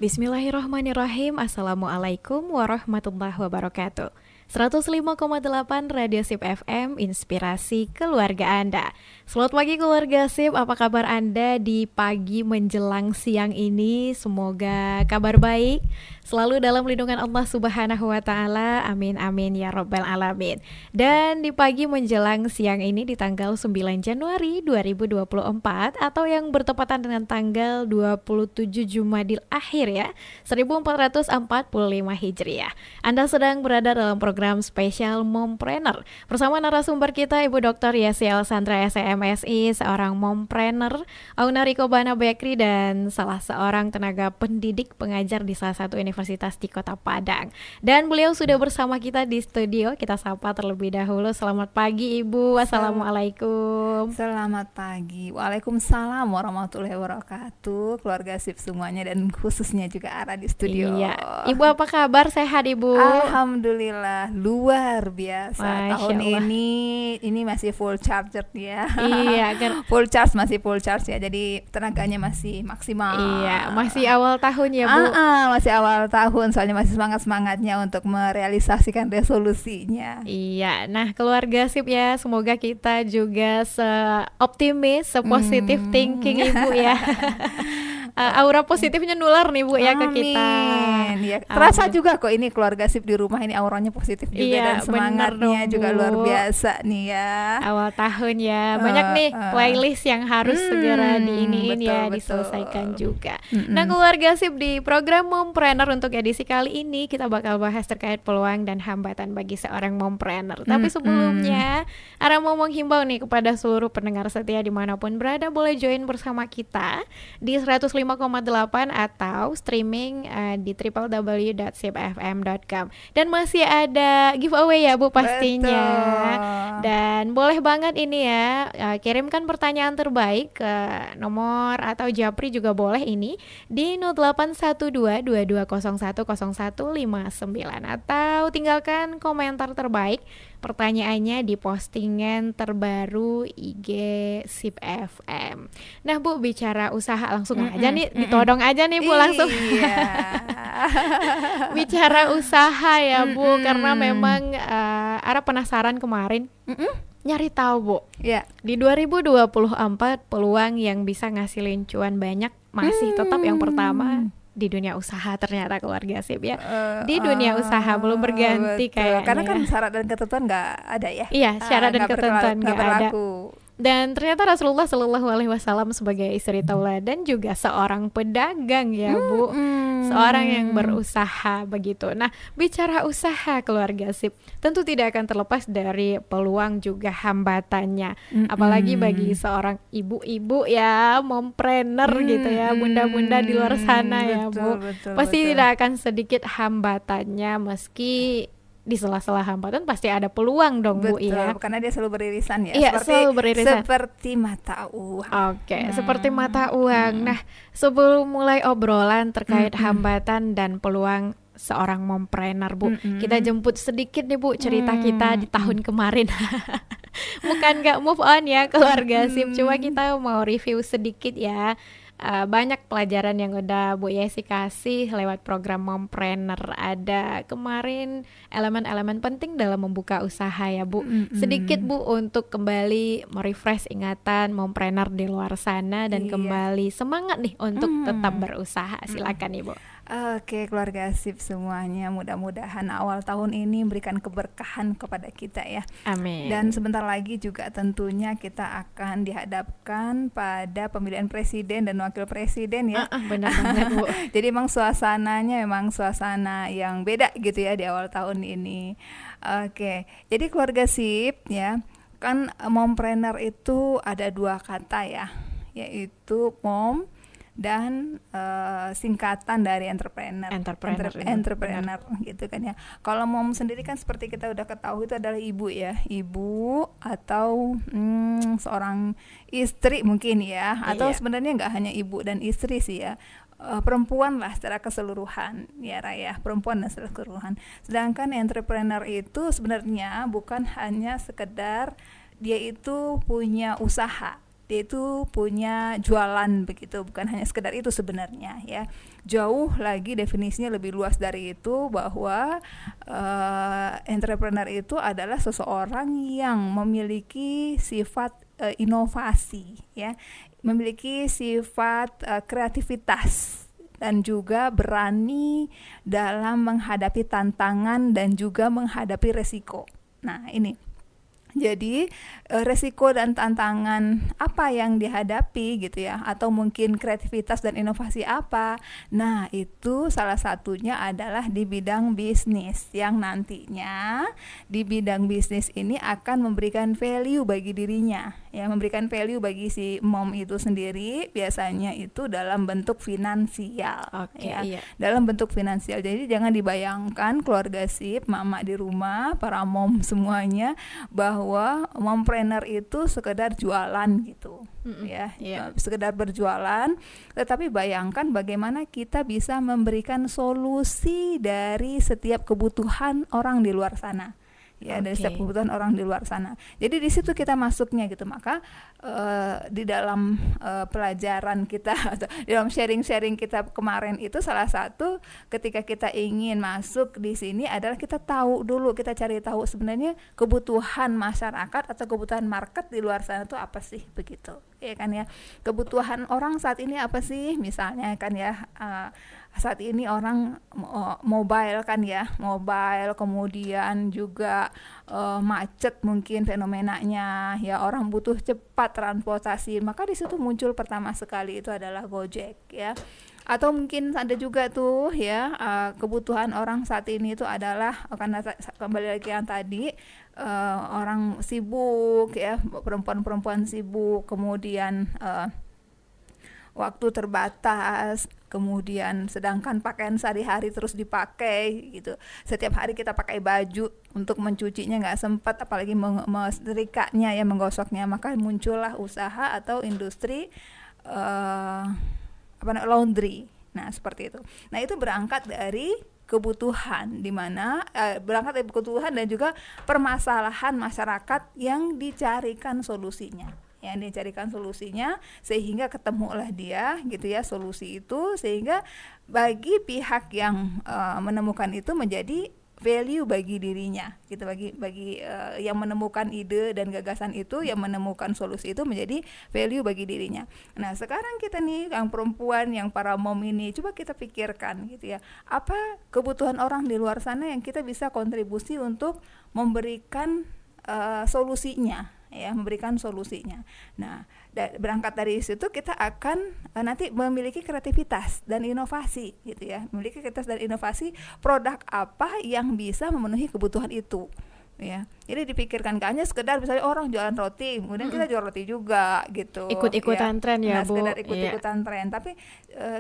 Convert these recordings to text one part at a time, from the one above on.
Bismillahirrahmanirrahim. Assalamualaikum warahmatullahi wabarakatuh. 105,8 Radio Sip FM, inspirasi keluarga Anda. Selamat pagi keluarga Sip, apa kabar Anda di pagi menjelang siang ini? Semoga kabar baik, selalu dalam lindungan Allah Subhanahu wa Ta'ala. Amin amin ya Rabbal Alamin. Dan di pagi menjelang siang ini di tanggal 9 Januari 2024 atau yang bertepatan dengan tanggal 27 Jumadil Akhir ya, 1445 Hijriah. Anda sedang berada dalam program spesial Mompreneur bersama narasumber kita Ibu Dr. Yesi Elsandra SMSI, seorang mompreneur, owner Ikobana Bakery dan salah seorang tenaga pendidik pengajar di salah satu universitas di Kota Padang. Dan beliau sudah bersama kita di studio. Kita sapa terlebih dahulu. Selamat pagi Ibu. Assalamualaikum. Selamat pagi. Waalaikumsalam warahmatullahi wabarakatuh. Keluarga Sip semuanya dan khususnya juga Ara di studio. Iya. Ibu apa kabar? Sehat Ibu? Alhamdulillah luar biasa. Masya Tahun Allah. ini masih full charger ya. Iya kan. Masih full charge ya. Jadi tenaganya masih maksimal. Iya, masih awal tahun ya Bu. Masih awal tahun, soalnya masih semangatnya untuk merealisasikan resolusinya. Iya, nah keluarga Sip ya, semoga kita juga se-optimis, se-positive thinking Ibu ya. Aura positifnya nular nih Bu ya ke kita. Amin. Ya, terasa juga kok ini keluarga Sip di rumah ini auranya positif juga, Iya, dan semangatnya bener dong, juga Bu. luar biasa nih ya. Awal tahun ya, banyak nih playlist yang harus segera diiniin ya, betul. diselesaikan juga. Nah keluarga Sip, di program Mompreneur untuk edisi kali ini kita bakal bahas terkait peluang dan hambatan bagi seorang mompreneur. Tapi sebelumnya Ara mau menghimbau nih kepada seluruh pendengar setia dimanapun berada, boleh join bersama kita di 105,8 atau streaming di www.sipfm.com. Dan masih ada giveaway ya Bu pastinya. Betul. Dan boleh banget ini ya, kirimkan pertanyaan terbaik ke nomor atau japri juga boleh ini di 081222010159 atau tinggalkan komentar terbaik pertanyaannya di postingan terbaru IG Sip FM. Nah Bu, bicara usaha langsung aja nih, ditodong aja nih Bu langsung. Iya. Bicara usaha ya Bu, karena memang Ara penasaran kemarin nyari tahu Bu, Ya. di 2024 peluang yang bisa ngasilin cuan banyak masih tetap yang pertama di dunia usaha, ternyata keluarga Sip ya. Di dunia usaha belum berganti Betul. kayaknya. Karena kan syarat dan ketentuan nggak ada ya. Iya, syarat dan Nggak ketentuan nggak ada. berlaku. Dan ternyata Rasulullah Shallallahu Alaihi Wasallam sebagai istri tauladan juga seorang pedagang ya Bu, seorang yang berusaha begitu. Nah bicara usaha keluarga Sip, tentu tidak akan terlepas dari peluang juga hambatannya, apalagi bagi seorang ibu-ibu ya, mompreneur gitu ya, bunda-bunda di luar sana ya Bu, pasti tidak akan sedikit hambatannya, meski di sela-sela hambatan pasti ada peluang dong Bu ya. Karena dia selalu beririsan ya. Iya, selalu beririsan. Seperti mata uang. Oke, seperti mata uang. Nah, sebelum mulai obrolan terkait hambatan dan peluang seorang mompreneur Bu, kita jemput sedikit nih Bu cerita kita di tahun kemarin. Bukan gak move on ya keluarga Sip, cuma kita mau review sedikit ya. Banyak pelajaran yang udah Bu Yesi kasih lewat program Mompreneur. Ada kemarin elemen-elemen penting dalam membuka usaha ya Bu. Sedikit Bu untuk kembali merefresh ingatan mompreneur di luar sana dan kembali semangat nih untuk tetap berusaha. Silakan Ibu. Oke, keluarga Sip semuanya, mudah-mudahan awal tahun ini memberikan keberkahan kepada kita ya. Amin. Dan sebentar lagi juga tentunya kita akan dihadapkan pada pemilihan presiden dan wakil presiden ya. Benar banget Bu. Jadi emang suasananya memang suasana yang beda gitu ya di awal tahun ini. Oke, jadi keluarga Sip ya, kan mompreneur itu ada dua kata ya, yaitu mom dan singkatan dari entrepreneur gitu kan ya. Kalau mom sendiri kan seperti kita udah ketahui itu adalah ibu ya, ibu atau seorang istri mungkin ya, atau sebenarnya nggak hanya ibu dan istri sih ya, perempuan lah secara keseluruhan ya Raya, perempuan dan secara keseluruhan. Sedangkan entrepreneur itu sebenarnya bukan hanya sekedar dia itu punya usaha, dia itu punya jualan begitu, bukan hanya sekedar itu sebenarnya ya. jauh lagi definisinya lebih luas dari itu, bahwa entrepreneur itu adalah seseorang yang memiliki sifat inovasi, ya, memiliki sifat kreativitas dan juga berani dalam menghadapi tantangan dan juga menghadapi resiko. Nah, ini jadi resiko dan tantangan apa yang dihadapi gitu ya, atau mungkin kreativitas dan inovasi apa. Nah, itu salah satunya adalah di bidang bisnis, yang nantinya di bidang bisnis ini akan memberikan value bagi dirinya, ya, memberikan value bagi si mom itu sendiri, biasanya itu dalam bentuk finansial. Oke, Ya, iya. dalam bentuk finansial. Jadi jangan dibayangkan keluarga sip, mama di rumah, para mom semuanya, bahwa mompreneur itu sekedar jualan gitu, ya, Iya. sekedar berjualan. Tetapi bayangkan bagaimana kita bisa memberikan solusi dari setiap kebutuhan orang di luar sana, ya, dari setiap Oke. kebutuhan orang di luar sana. Jadi di situ kita masuknya gitu. Maka di dalam pelajaran kita atau di dalam sharing-sharing kita kemarin itu, salah satu ketika kita ingin masuk di sini adalah kita tahu dulu, kita cari tahu sebenarnya kebutuhan masyarakat atau kebutuhan market di luar sana itu apa sih, begitu, ya kan ya. Kebutuhan orang saat ini apa sih, misalnya kan ya, saat ini orang mobile kan ya, mobile, kemudian juga macet mungkin fenomenanya, ya, orang butuh cepat transportasi, maka di situ muncul pertama sekali itu adalah Gojek, ya. Atau mungkin ada juga tuh ya, kebutuhan orang saat ini itu adalah, karena kembali lagi yang tadi, orang sibuk ya, perempuan-perempuan sibuk, kemudian waktu terbatas, kemudian sedangkan pakaian sehari-hari terus dipakai gitu. Setiap hari kita pakai baju, untuk mencucinya nggak sempat, apalagi mesetrikanya, ya, menggosoknya. Maka muncullah usaha atau industri laundry. Nah, seperti itu. Nah, itu berangkat dari kebutuhan, di mana berangkat dari kebutuhan dan juga permasalahan masyarakat yang dicarikan solusinya. Yang dicarikan solusinya, sehingga ketemulah dia gitu ya, solusi itu, sehingga bagi pihak yang menemukan itu menjadi value bagi dirinya gitu, bagi yang menemukan ide dan gagasan itu, yang menemukan solusi itu menjadi value bagi dirinya. Nah, sekarang kita nih yang perempuan, yang para mom ini, coba kita pikirkan gitu ya, apa kebutuhan orang di luar sana yang kita bisa kontribusi untuk memberikan solusinya, ya, memberikan solusinya. Nah, berangkat dari situ kita akan nanti memiliki kreativitas dan inovasi gitu ya, memiliki kreativitas dan inovasi, produk apa yang bisa memenuhi kebutuhan itu, ya. Jadi dipikirkan, gak hanya sekedar misalnya orang jualan roti, kemudian kita jual roti juga gitu, Ikut-ikutan tren ya, Nah, Bu. sekedar ikut-ikutan tren, tapi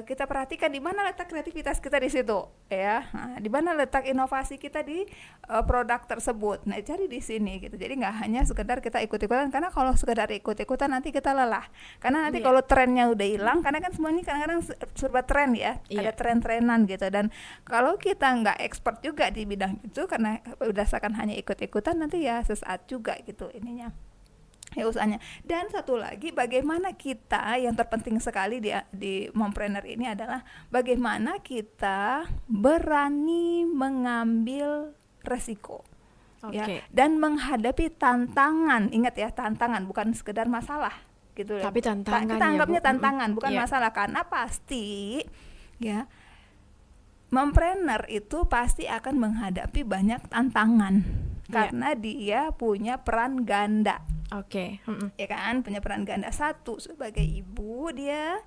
kita perhatikan di mana letak kreativitas kita di situ, ya. Nah, di mana letak inovasi kita di produk tersebut. Nah, cari di sini gitu. Jadi nggak hanya sekedar kita ikut-ikutan, karena kalau sekedar ikut-ikutan nanti kita lelah. Karena nanti kalau trennya udah hilang, karena kan semuanya kadang-kadang serba tren ya, ada tren-trenan gitu. Dan kalau kita nggak expert juga di bidang itu, karena berdasarkan hanya ikut-ikutan, nanti ya sesaat juga gitu ininya, ya, usahanya. Dan satu lagi, bagaimana kita, yang terpenting sekali di mompreneur ini adalah bagaimana kita berani mengambil resiko, ya, dan menghadapi tantangan. Ingat ya, tantangan bukan sekedar masalah gitu, tapi tantangan, kita anggapnya ya, Bu. tantangan, bukan masalah, karena pasti ya, mompreneur itu pasti akan menghadapi banyak tantangan, karena dia punya peran ganda. Oke. Ya kan, punya peran ganda. Satu sebagai ibu dia,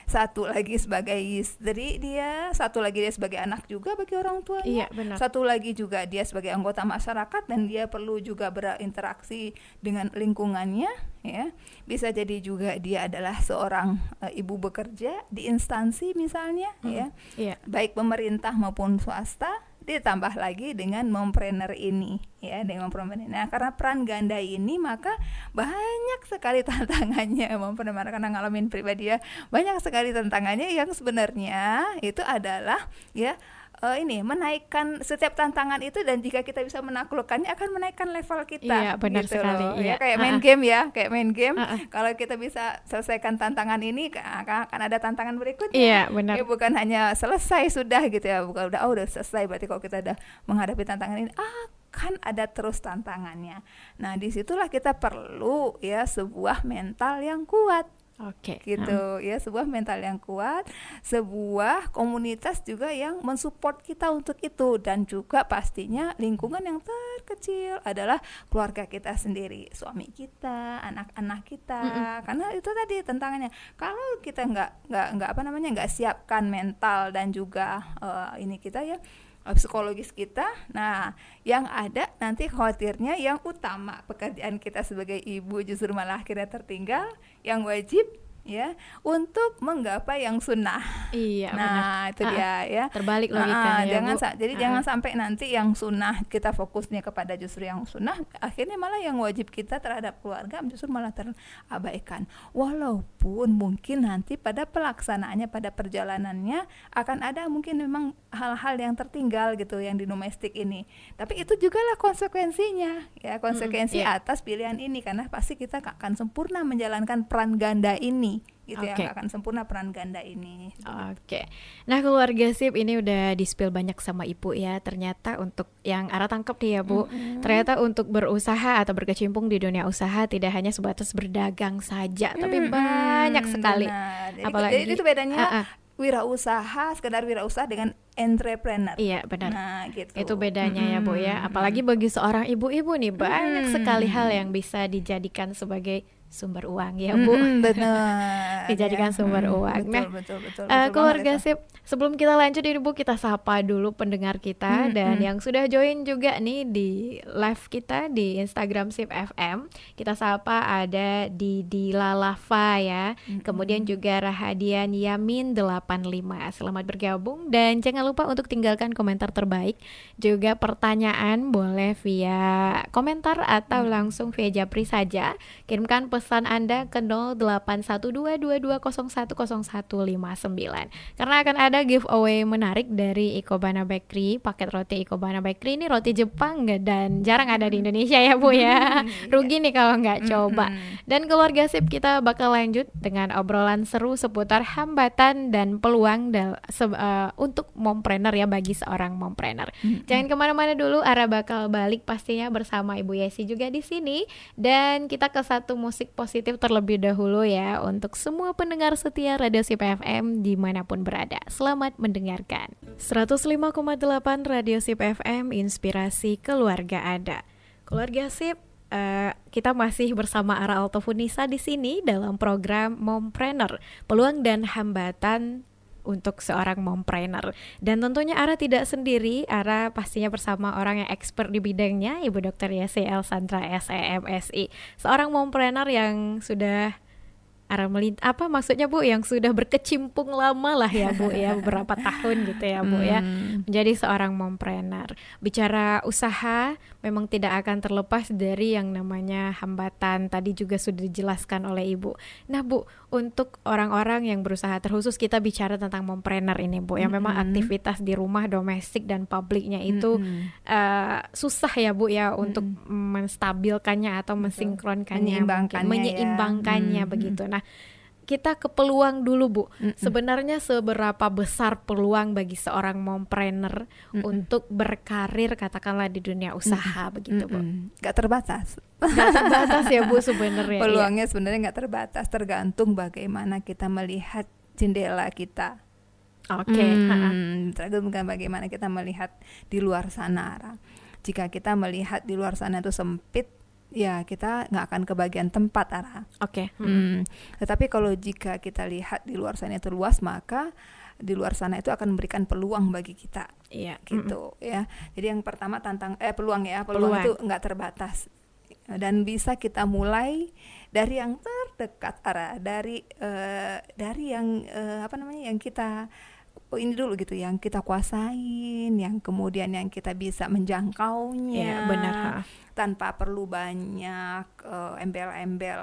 satu lagi sebagai istri dia, satu lagi dia sebagai anak juga bagi orang tuanya. Iya, benar. Satu lagi juga dia sebagai anggota masyarakat, dan dia perlu juga berinteraksi dengan lingkungannya, ya. Bisa jadi juga dia adalah seorang ibu bekerja di instansi misalnya, ya. Iya. Baik pemerintah maupun swasta. Ditambah lagi dengan mompreneur ini, ya, dengan mompreneur ini. Nah, karena peran ganda ini, maka banyak sekali tantangannya mompreneur, karena ngalamin pribadi ya, banyak sekali tantangannya yang sebenarnya itu adalah ya ini menaikkan setiap tantangan itu, dan jika kita bisa menaklukkannya akan menaikkan level kita. Iya, benar gitu sekali. loh. Iya. Ya kayak main game ya, kayak main game. Heeh. Kalau kita bisa selesaikan tantangan ini, akan ada tantangan berikutnya. Iya, benar. Ya, bukan hanya selesai sudah gitu ya, bukan udah selesai, berarti kalau kita udah menghadapi tantangan ini akan ada terus tantangannya. Nah, disitulah kita perlu ya sebuah mental yang kuat. Oke. Gitu ya, sebuah mental yang kuat, sebuah komunitas juga yang mensupport kita untuk itu, dan juga pastinya lingkungan yang terkecil adalah keluarga kita sendiri, suami kita, anak-anak kita. Karena itu tadi tantangannya, kalau kita nggak siapkan mental dan juga ini kita ya, psikologis kita, nah yang ada nanti khawatirnya yang utama pekerjaan kita sebagai ibu justru malah akhirnya tertinggal, yang wajib ya untuk menggapai yang sunnah. Iya, benar. Nah itu dia ya, Terbalik logikanya ya, jangan Bu. jadi jangan sampai nanti yang sunnah kita fokusnya kepada justru yang sunnah, akhirnya malah yang wajib kita terhadap keluarga justru malah terabaikan. Walaupun mungkin nanti pada pelaksanaannya, pada perjalanannya akan ada mungkin memang hal-hal yang tertinggal gitu yang di domestik ini, tapi itu juga lah konsekuensinya ya, konsekuensi iya. atas pilihan ini, karena pasti kita gak akan sempurna menjalankan peran ganda ini gitu ya, Oke. gak akan sempurna peran ganda ini. Oke. Nah, keluarga sip ini udah di-spill banyak sama Ibu ya. Ternyata untuk yang Ara tangkap nih ya, Bu. Ternyata untuk berusaha atau berkecimpung di dunia usaha tidak hanya sebatas berdagang saja, tapi banyak sekali. Benar. Apalagi Jadi itu bedanya Ah, ah. wirausaha, sekedar wirausaha dengan entrepreneur. Iya, benar. Nah, gitu. Itu bedanya ya, Bu ya. Apalagi bagi seorang ibu-ibu nih, banyak sekali hal yang bisa dijadikan sebagai sumber uang ya, Bu. Benar. Dijadikan ya. sumber uang. Betul, Nah, betul keluarga banget itu. sip, sebelum kita lanjut ini Bu, kita sapa dulu pendengar kita dan yang sudah join juga nih di live kita di Instagram Sip FM. Kita sapa ada Didi Lalafa ya. Kemudian juga Rahadian Yamin 85. Selamat bergabung dan jangan lupa untuk tinggalkan komentar terbaik. Juga pertanyaan boleh via komentar atau langsung via Japri saja. Kirimkan pesan Anda ke 081222010159 karena akan ada giveaway menarik dari Ikebana Bakery. Paket roti Ikebana Bakery ini roti Jepang dan jarang ada di Indonesia ya, Bu ya. Rugi nih kalau nggak coba. Dan keluarga sip, kita bakal lanjut dengan obrolan seru seputar hambatan dan peluang untuk mompreneur ya, bagi seorang mompreneur. Jangan kemana-mana dulu, Ara bakal balik pastinya bersama Ibu Yesi juga di sini, dan kita ke satu musik positif terlebih dahulu ya untuk semua pendengar setia Radio Sip FM dimanapun berada. Selamat mendengarkan. 105,8 Radio Sip FM, inspirasi keluarga Anda. Keluarga Sip, kita masih bersama Ara Altofunisa di sini dalam program Mompreneur, peluang dan hambatan untuk seorang mompreneur. Dan tentunya Ara tidak sendiri, Ara pastinya bersama orang yang expert di bidangnya, Ibu Dr. Yesi Elsandra SEMSI, seorang mompreneur yang sudah Ara maksudnya Bu, yang sudah berkecimpung lama lah ya, Bu ya, beberapa tahun gitu ya, Bu ya, menjadi seorang mompreneur. Bicara usaha memang tidak akan terlepas dari yang namanya hambatan, tadi juga sudah dijelaskan oleh Ibu. Nah, Bu, untuk orang-orang yang berusaha, terkhusus kita bicara tentang mompreneur ini, Bu, yang memang aktivitas di rumah, domestik dan publiknya itu susah ya, Bu ya, untuk menstabilkannya atau mensinkronkannya, menyeimbangkannya begitu. Nah, kita ke peluang dulu, Bu. Sebenarnya seberapa besar peluang bagi seorang mompreneur untuk berkarir katakanlah di dunia usaha begitu, Bu? Gak terbatas. Gak terbatas ya, Bu, sebenarnya. Peluangnya sebenarnya gak terbatas, tergantung bagaimana kita melihat jendela kita. Oke. Tergantung bagaimana kita melihat di luar sana. Jika kita melihat di luar sana itu sempit, ya kita nggak akan kebagian tempat, Ara. Oke. Tetapi kalau jika kita lihat di luar sana itu luas, maka di luar sana itu akan memberikan peluang bagi kita. Iya. Gitu ya. Jadi yang pertama peluang itu nggak terbatas dan bisa kita mulai dari yang terdekat, Ara, dari yang yang kita ini dulu gitu, yang kita kuasain, yang kemudian yang kita bisa menjangkaunya, Iya, benar. tanpa perlu banyak embel-embel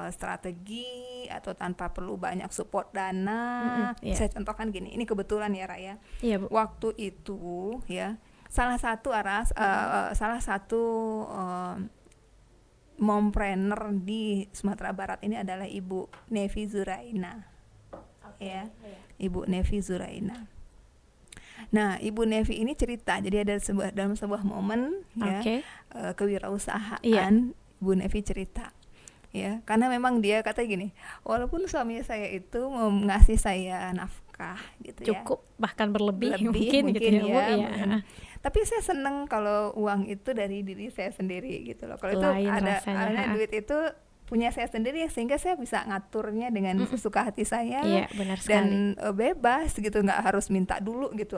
strategi, atau tanpa perlu banyak support dana. Iya. Saya contohkan gini, ini kebetulan ya Raya, Iya, Bu. waktu itu ya salah satu mompreneur di Sumatera Barat ini adalah Ibu Nevi Zuraina. Ya, Ibu Nevi Zuraina. Nah, Ibu Nevi ini cerita, jadi ada dalam sebuah momen ya, kewirausahaan, Ibu Nevi cerita. Ya, karena memang dia kata gini, walaupun suami saya itu ngasih saya nafkah gitu ya. Cukup bahkan berlebih mungkin gitu ya, Bu. Iya. Tapi saya seneng kalau uang itu dari diri saya sendiri gitu loh. Kalau itu ada duit itu punya saya sendiri, sehingga saya bisa ngaturnya dengan sesuka hati saya. Iya, benar sekali. Dan bebas gitu, nggak harus minta dulu gitu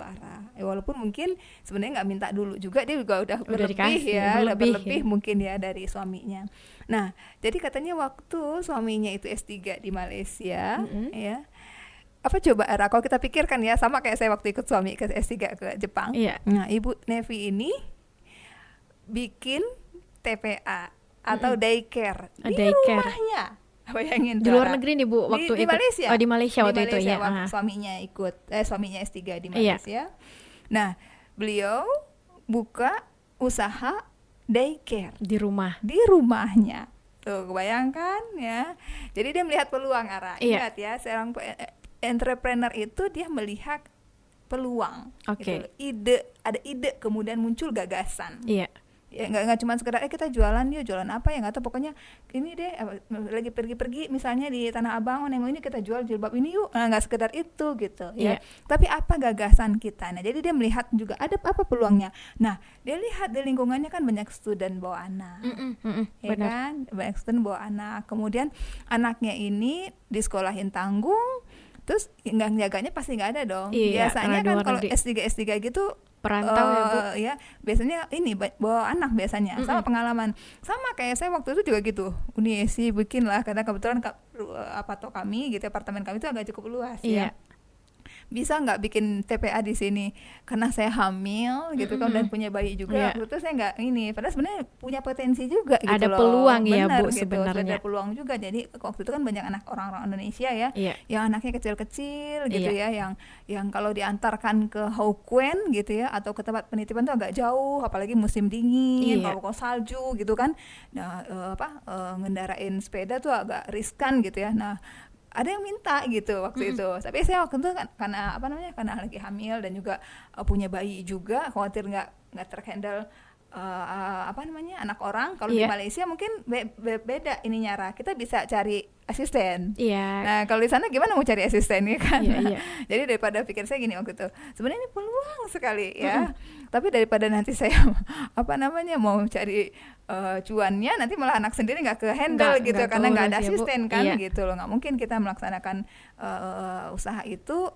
walaupun mungkin sebenarnya nggak minta dulu juga, dia juga udah berlebih ya, udah berlebih ya, mungkin ya dari suaminya. Nah, jadi katanya waktu suaminya itu S3 di Malaysia, ya, apa coba kalau kita pikirkan ya, sama kayak saya waktu ikut suami ke S3 ke Jepang. Nah, Ibu Nevi ini bikin TPA atau daycare di rumahnya. Bayangin, di luar negeri nih Bu waktu di Malaysia. Di Malaysia waktu itu ya. Waktu suaminya S3 di Malaysia. Nah, beliau buka usaha daycare di rumahnya. Tuh, kebayangkan ya. Jadi dia melihat peluang, Ingat ya, seorang entrepreneur itu dia melihat peluang. Gitu. Ada ide, kemudian muncul gagasan. Iya. Ya, nggak cuma sekedar kita jualan apa ya, nggak tahu, pokoknya ini deh, lagi pergi misalnya di Tanah Abang, ini kita jual jilbab ini yuk, nggak sekedar itu gitu ya. Tapi apa gagasan kita? Nah, jadi dia melihat juga ada apa peluangnya. Nah, dia lihat di lingkungannya kan banyak student bawa anak, ya kan, banyak student bawa anak, kemudian anaknya ini disekolahin tanggung, terus nggak jaganya pasti nggak ada dong. Biasanya kan kalau S3 gitu perantau ya Bu, ya biasanya ini bawa anak biasanya. Sama pengalaman, sama kayak saya waktu itu juga gitu, Uni Esi bikin lah, karena kebetulan kami gitu, apartemen kami itu agak cukup luas ya. Bisa nggak bikin TPA di sini karena saya hamil gitu kan, dan punya bayi juga. Waktu itu saya nggak padahal sebenarnya punya potensi juga gitu. Ada peluang ya Bu, gitu, sebenarnya. Ada peluang juga. Jadi waktu itu kan banyak orang-orang Indonesia ya, yang anaknya kecil-kecil gitu ya, yang kalau diantarkan ke Haukwén gitu ya, atau ke tempat penitipan tuh agak jauh, apalagi musim dingin, kalau salju gitu kan. Nah, ngendarain sepeda tuh agak riskan gitu ya. Nah, ada yang minta gitu waktu itu, tapi saya waktu itu kan karena lagi hamil dan juga punya bayi juga, khawatir nggak terhandle anak orang. Kalau di Malaysia mungkin beda ininya, kita bisa cari asisten. Nah, kalau di sana gimana mau cari asisten ya kan? Jadi daripada pikir saya gini waktu itu, sebenarnya ini peluang sekali ya. Tapi daripada nanti saya mau cari cuannya, nanti malah anak sendiri nggak ke handle gitu, karena nggak ada asisten kan gitu loh. Nggak mungkin kita melaksanakan usaha itu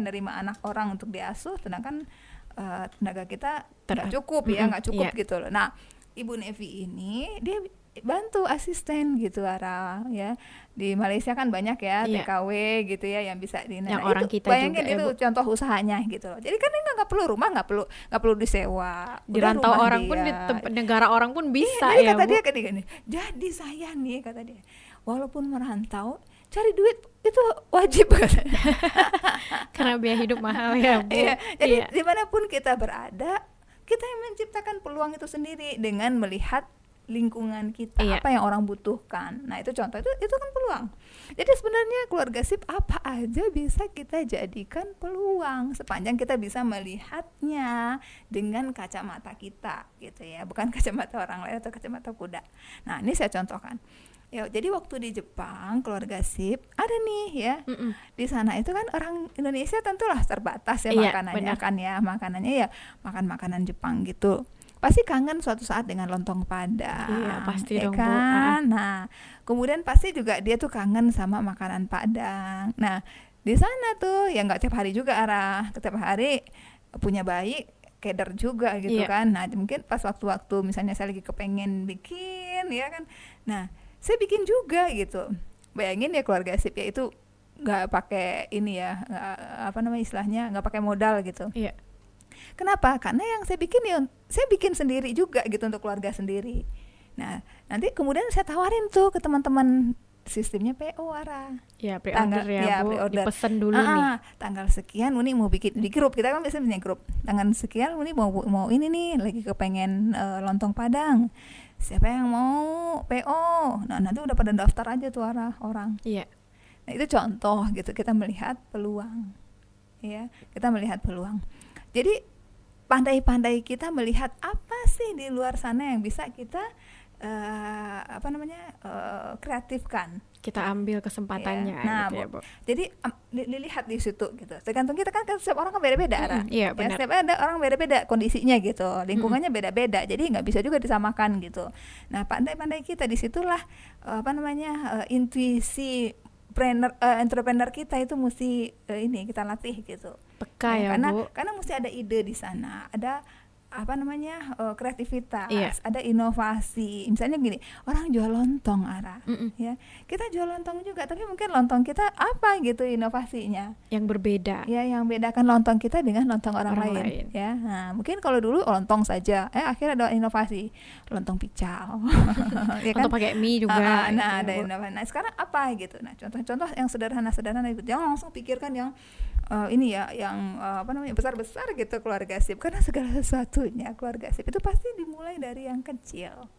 nerima anak orang untuk diasuh, sedangkan tenaga kita nggak cukup gitu loh. Nah, Ibu Nevi ini dia bantu asisten gitu ya. Di Malaysia kan banyak ya TKW gitu ya, yang bisa yang orang itu, kita bayangin juga, itu contoh usahanya gitu loh. Jadi kan nggak perlu rumah, nggak perlu disewa, di rantau orang dia pun, di negara orang pun bisa ya kata Bu. Dia gini, jadi saya nih, kata dia, walaupun merantau cari duit itu wajib katanya. Karena biaya hidup mahal ya Bu. Jadi dimanapun kita berada, kita yang menciptakan peluang itu sendiri dengan melihat lingkungan kita, apa yang orang butuhkan. Nah, itu contoh, itu kan peluang. Jadi sebenarnya keluarga SIP apa aja bisa kita jadikan peluang, sepanjang kita bisa melihatnya dengan kacamata kita gitu ya, bukan kacamata orang lain atau kacamata kuda. Nah, ini saya contohkan. Ya, jadi waktu di Jepang keluarga SIP ada nih ya. Di sana itu kan orang Indonesia tentulah terbatas ya makanannya kan ya, makanannya ya makan makanan Jepang gitu. Pasti kangen suatu saat dengan lontong Padang. Iya, pasti dong kan? Bu. Nah, kemudian pasti juga dia tuh kangen sama makanan Padang. Nah, di sana tuh ya nggak tiap hari juga tiap hari punya bayi keder juga gitu kan. Nah, mungkin pas waktu-waktu misalnya saya lagi kepengen bikin ya kan. Nah, saya bikin juga gitu. Bayangin ya keluarga SIP ya, itu nggak pakai ini ya, apa namanya istilahnya, nggak pakai modal gitu. Iya. Kenapa? Karena yang saya bikin ya saya bikin sendiri juga gitu untuk keluarga sendiri. Nah, nanti kemudian saya tawarin tuh ke teman-teman, sistemnya PO Ara. Ya, pre-order ya, Bu. Pre-order. Dipesan dulu nih. Tanggal sekian Uni mau bikin di grup. Kita kan biasanya punya grup. Tanggal sekian Uni mau ini nih, lagi kepengen lontong Padang. Siapa yang mau PO? Nah, nanti udah pada daftar aja tuh orang. Iya. Nah, itu contoh gitu, kita melihat peluang. Ya, kita melihat peluang. Jadi pandai-pandai kita melihat apa sih di luar sana yang bisa kita kreatifkan. Kita ambil kesempatannya Nah, gitu ya, Bu. jadi dilihat di situ gitu. Tergantung kita kan setiap orang kan beda-beda, Ara. Iya, benar. Setiap ada orang beda-beda kondisinya gitu, lingkungannya beda-beda. Jadi nggak bisa juga disamakan gitu. Nah, pandai-pandai kita disitulah intuisi entrepreneur kita itu mesti ini kita latih gitu. Peka ya, Bu. Karena mesti ada ide di sana, ada kreativitas, Iya. ada inovasi. Misalnya gini, orang jual lontong, Ara, ya kita jual lontong juga, tapi mungkin lontong kita apa gitu inovasinya Yang berbeda. ya, yang bedakan lontong kita dengan lontong orang lain ya. Nah, mungkin kalau dulu lontong saja, akhirnya ada inovasi lontong pical ya kan, Atau pakai mie juga. nah gitu ada ya, Bu. inovasi. Nah, sekarang apa gitu, nah contoh-contoh yang sederhana itu, jangan langsung pikirkan yang ini ya, yang besar-besar gitu keluarga SIP, karena segala sesuatunya keluarga SIP itu pasti dimulai dari yang kecil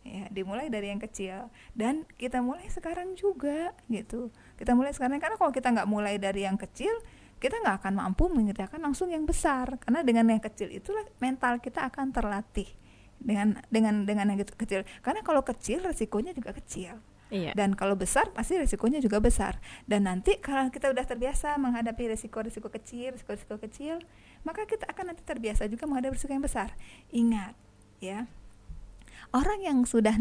ya, dimulai dari yang kecil, dan kita mulai sekarang juga gitu, kita mulai sekarang, karena kalau kita nggak mulai dari yang kecil, kita nggak akan mampu mengerjakan langsung yang besar, karena dengan yang kecil itulah mental kita akan terlatih dengan yang kecil, karena kalau kecil resikonya juga kecil. Iya. Dan kalau besar pasti risikonya juga besar. Dan nanti kalau kita udah terbiasa menghadapi risiko-risiko kecil, maka kita akan nanti terbiasa juga menghadapi risiko yang besar. Ingat, ya, orang yang sudah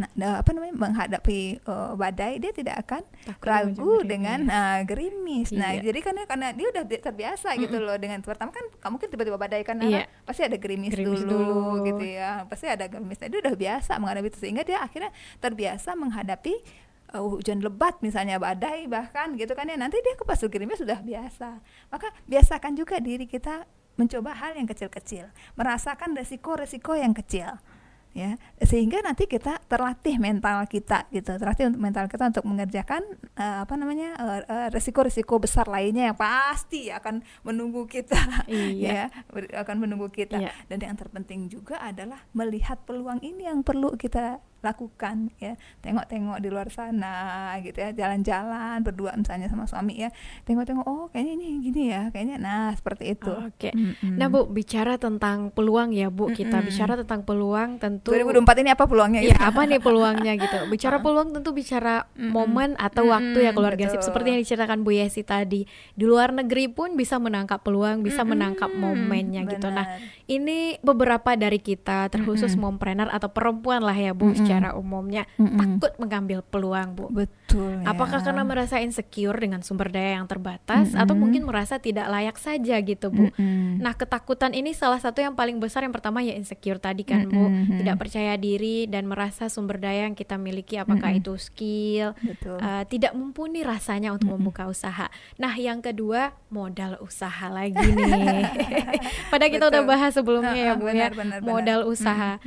menghadapi badai, dia tidak akan ragu dengan gerimis. Iya. Nah, jadi karena dia udah terbiasa gitu loh dengan, pertama kan kamu mungkin tiba-tiba badai kan, pasti ada gerimis dulu gitu ya, pasti ada gerimis. Nah, dia udah biasa menghadapi itu, sehingga dia akhirnya terbiasa menghadapi hujan lebat misalnya, badai bahkan gitu kan ya, nanti dia ke pasir gerimis sudah biasa. Maka biasakan juga diri kita mencoba hal yang kecil-kecil, merasakan resiko-resiko yang kecil ya, sehingga nanti kita terlatih mental kita gitu, terlatih untuk mental kita untuk mengerjakan resiko-resiko besar lainnya yang pasti akan menunggu kita. Iya. Ya, akan menunggu kita. Iya. Dan yang terpenting juga adalah melihat peluang ini yang perlu kita lakukan ya, tengok-tengok di luar sana gitu ya, jalan-jalan berdua misalnya sama suami ya, tengok-tengok, oh kayaknya ini gini ya, kayaknya, nah seperti itu. Oke. Nah, Bu, bicara tentang peluang ya, Bu, kita bicara tentang peluang, tentu 2024 ini apa peluangnya ya, apa nih peluangnya gitu. Bicara peluang tentu bicara momen atau waktu ya keluarga SIP, betul. seperti yang diceritakan Bu Yesi tadi. Di luar negeri pun bisa menangkap peluang, bisa menangkap momennya gitu. Nah, ini beberapa dari kita, terkhusus mompreneur atau perempuan lah ya, Bu, secara umumnya takut mengambil peluang, Bu. Betul ya. Apakah karena merasa insecure dengan sumber daya yang terbatas, atau mungkin merasa tidak layak saja gitu, Bu. Nah, ketakutan ini salah satu yang paling besar, yang pertama ya insecure tadi kan, Bu. Tidak percaya diri dan merasa sumber daya yang kita miliki, apakah itu skill, tidak mumpuni rasanya untuk membuka usaha. Nah, yang kedua modal usaha lagi nih. Padahal kita udah bahas sebelumnya ya, Bu, ya, modal usaha.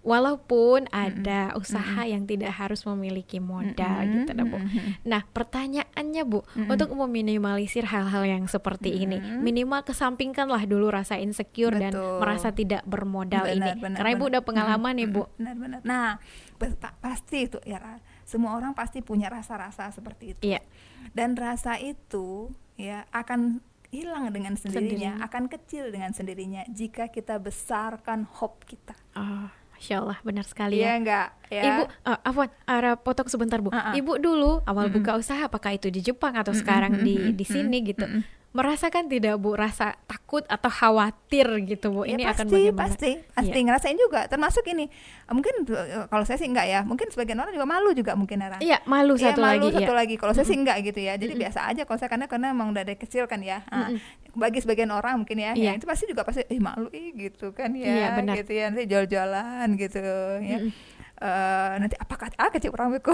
Walaupun ada usaha yang tidak harus memiliki modal gitu nah, Bu. Nah, pertanyaannya, Bu, untuk meminimalisir hal-hal yang seperti ini, minimal kesampingkanlah dulu rasa insecure dan merasa tidak bermodal ini. Karena Ibu udah pengalaman nih, Bu. Benar-benar. Nah, pasti itu ya, semua orang pasti punya rasa-rasa seperti itu. Iya. Dan rasa itu ya akan hilang dengan sendirinya, akan kecil dengan sendirinya jika kita besarkan hope kita. Oh, Masya Allah, benar sekali ya. Iya enggak? Ya. Ibu, Afwan, potong sebentar, Bu. Ibu dulu awal buka usaha, apakah itu di Jepang atau sekarang di sini gitu, merasakan tidak, Bu, rasa takut atau khawatir gitu, Bu? Ini akan bagaimana? Pasti ngerasain juga. Termasuk ini, mungkin kalau saya sih enggak ya. Mungkin sebagian orang juga malu juga mungkin, Era. Iya, malu satu lagi. Kalau saya sih enggak gitu ya. Jadi biasa aja kalau saya, karena emang udah dari kecil kan ya. Bagi sebagian orang mungkin ya, itu pasti malu gitu kan ya. Iya, benar. Gitu ya, nanti jual-jualan gitu ya. nanti apakah kecil orang beku.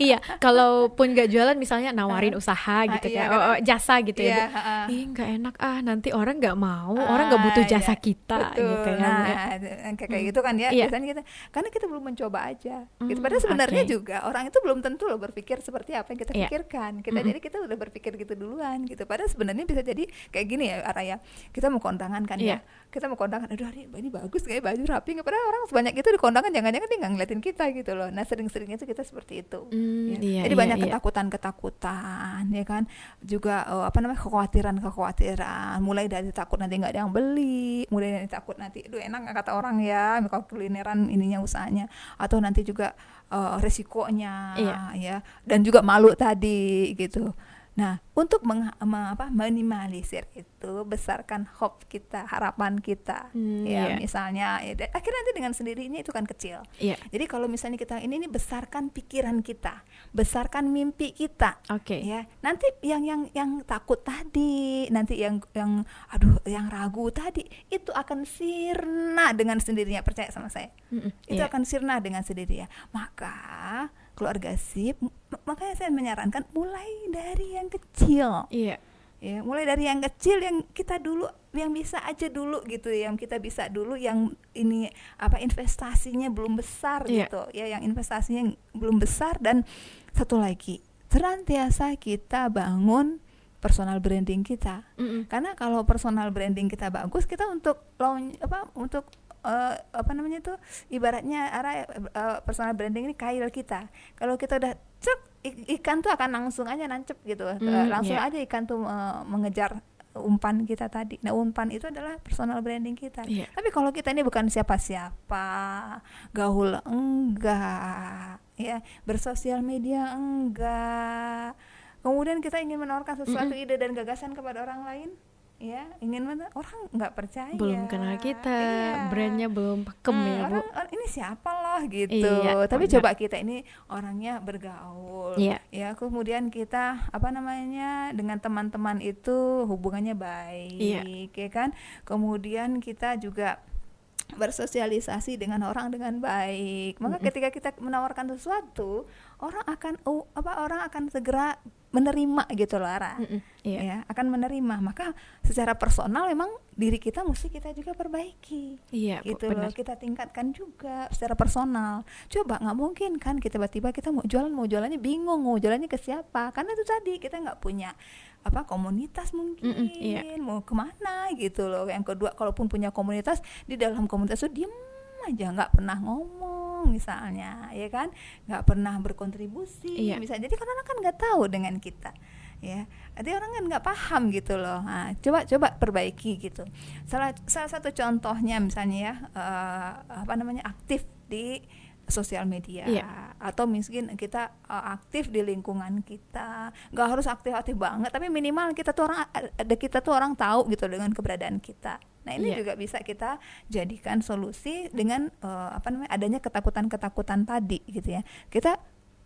Iya, kalaupun nggak jualan misalnya nawarin usaha gitu iya, kan, jasa gitu ya, Iya, Bu. Ih, nggak enak nanti orang nggak mau, orang nggak butuh iya, jasa kita betul. gitu ya, Bu, ya. Nah, kayak gitu kan ya, Iya. biasanya kita karena kita belum mencoba aja. Gitu. Padahal sebenarnya Oke. juga orang itu belum tentu loh berpikir seperti apa yang kita Iya. pikirkan. Jadi kita udah berpikir gitu duluan gitu. Padahal sebenarnya bisa jadi kayak gini ya, Araya. Kita mau kondangan kan Iya. ya. Kita mau kondangan, aduh ini bagus kayak baju rapi. Padahal orang sebanyak itu di kondangan jangan-jangan dia nggak ngeliatin kita gitu loh. Nah sering-sering itu kita seperti itu. Ya. Iya, Jadi iya, banyak iya. ketakutan ya kan, juga kekhawatiran, mulai dari takut nanti nggak ada yang beli, mulai dari takut nanti, aduh enak nggak kata orang ya kalau kulineran ininya usahanya, atau nanti juga resikonya Iya. ya, dan juga malu tadi gitu. Nah, untuk minimalisir itu, besarkan hope kita, harapan kita. Ya, Iya. misalnya akhirnya nanti dengan sendirinya itu kan kecil. Iya. Jadi kalau misalnya kita ini besarkan pikiran kita, besarkan mimpi kita. Oke. Ya, nanti yang takut tadi, nanti yang ragu tadi, itu akan sirna dengan sendirinya, percaya sama saya. Itu Iya. akan sirna dengan sendirinya. Maka keluarga SIP, makanya saya menyarankan mulai dari yang kecil. Iya. Ya, mulai dari yang kecil, yang kita dulu, yang bisa aja dulu gitu, yang kita bisa dulu, yang ini investasinya belum besar Iya. gitu ya, yang investasinya belum besar. Dan satu lagi, senantiasa kita bangun personal branding kita. Karena kalau personal branding kita bagus, kita untuk ibaratnya personal branding ini kail kita. Kalau kita udah ikan tuh akan langsung aja nancep gitu, langsung iya. aja ikan tuh mengejar umpan kita tadi. Nah, umpan itu adalah personal branding kita. Iya. Tapi kalau kita ini bukan siapa-siapa, gaul enggak, ya, bersosial media enggak, kemudian kita ingin menawarkan sesuatu ide dan gagasan kepada orang lain, ya, orang nggak percaya, Belum kenal kita, iya. brandnya belum pakem ya, Bu. Orang ini siapa loh gitu. Iya, Tapi benar. coba kita ini orangnya bergaul, Iya. ya, kemudian kita dengan teman-teman itu hubungannya baik, ya kan. Kemudian kita juga bersosialisasi dengan orang dengan baik. Maka ketika kita menawarkan sesuatu, orang akan segera menerima gitu loh, Ara. Iya. Ya, akan menerima. Maka secara personal memang diri kita mesti kita juga perbaiki. Iya, Bu, Gitu loh, benar. kita tingkatkan juga secara personal. Coba, nggak mungkin kan kita tiba-tiba kita mau jualannya bingung, mau jualannya ke siapa? Karena itu tadi kita nggak punya komunitas mungkin, iya. mau kemana gitu loh. Yang kedua, kalaupun punya komunitas, di dalam komunitas itu diem aja, nggak pernah ngomong misalnya, ya kan, nggak pernah berkontribusi, Iya. misalnya. Jadi kan orang kan nggak tahu dengan kita, ya. Jadi orang kan nggak paham gitu loh. Nah, coba perbaiki gitu. Salah satu contohnya misalnya ya, aktif di sosial media, Iya. atau mungkin kita aktif di lingkungan kita, nggak harus aktif banget, tapi minimal kita tuh orang tahu gitu dengan keberadaan kita. Nah, ini Iya. juga bisa kita jadikan solusi dengan adanya ketakutan tadi gitu ya. Kita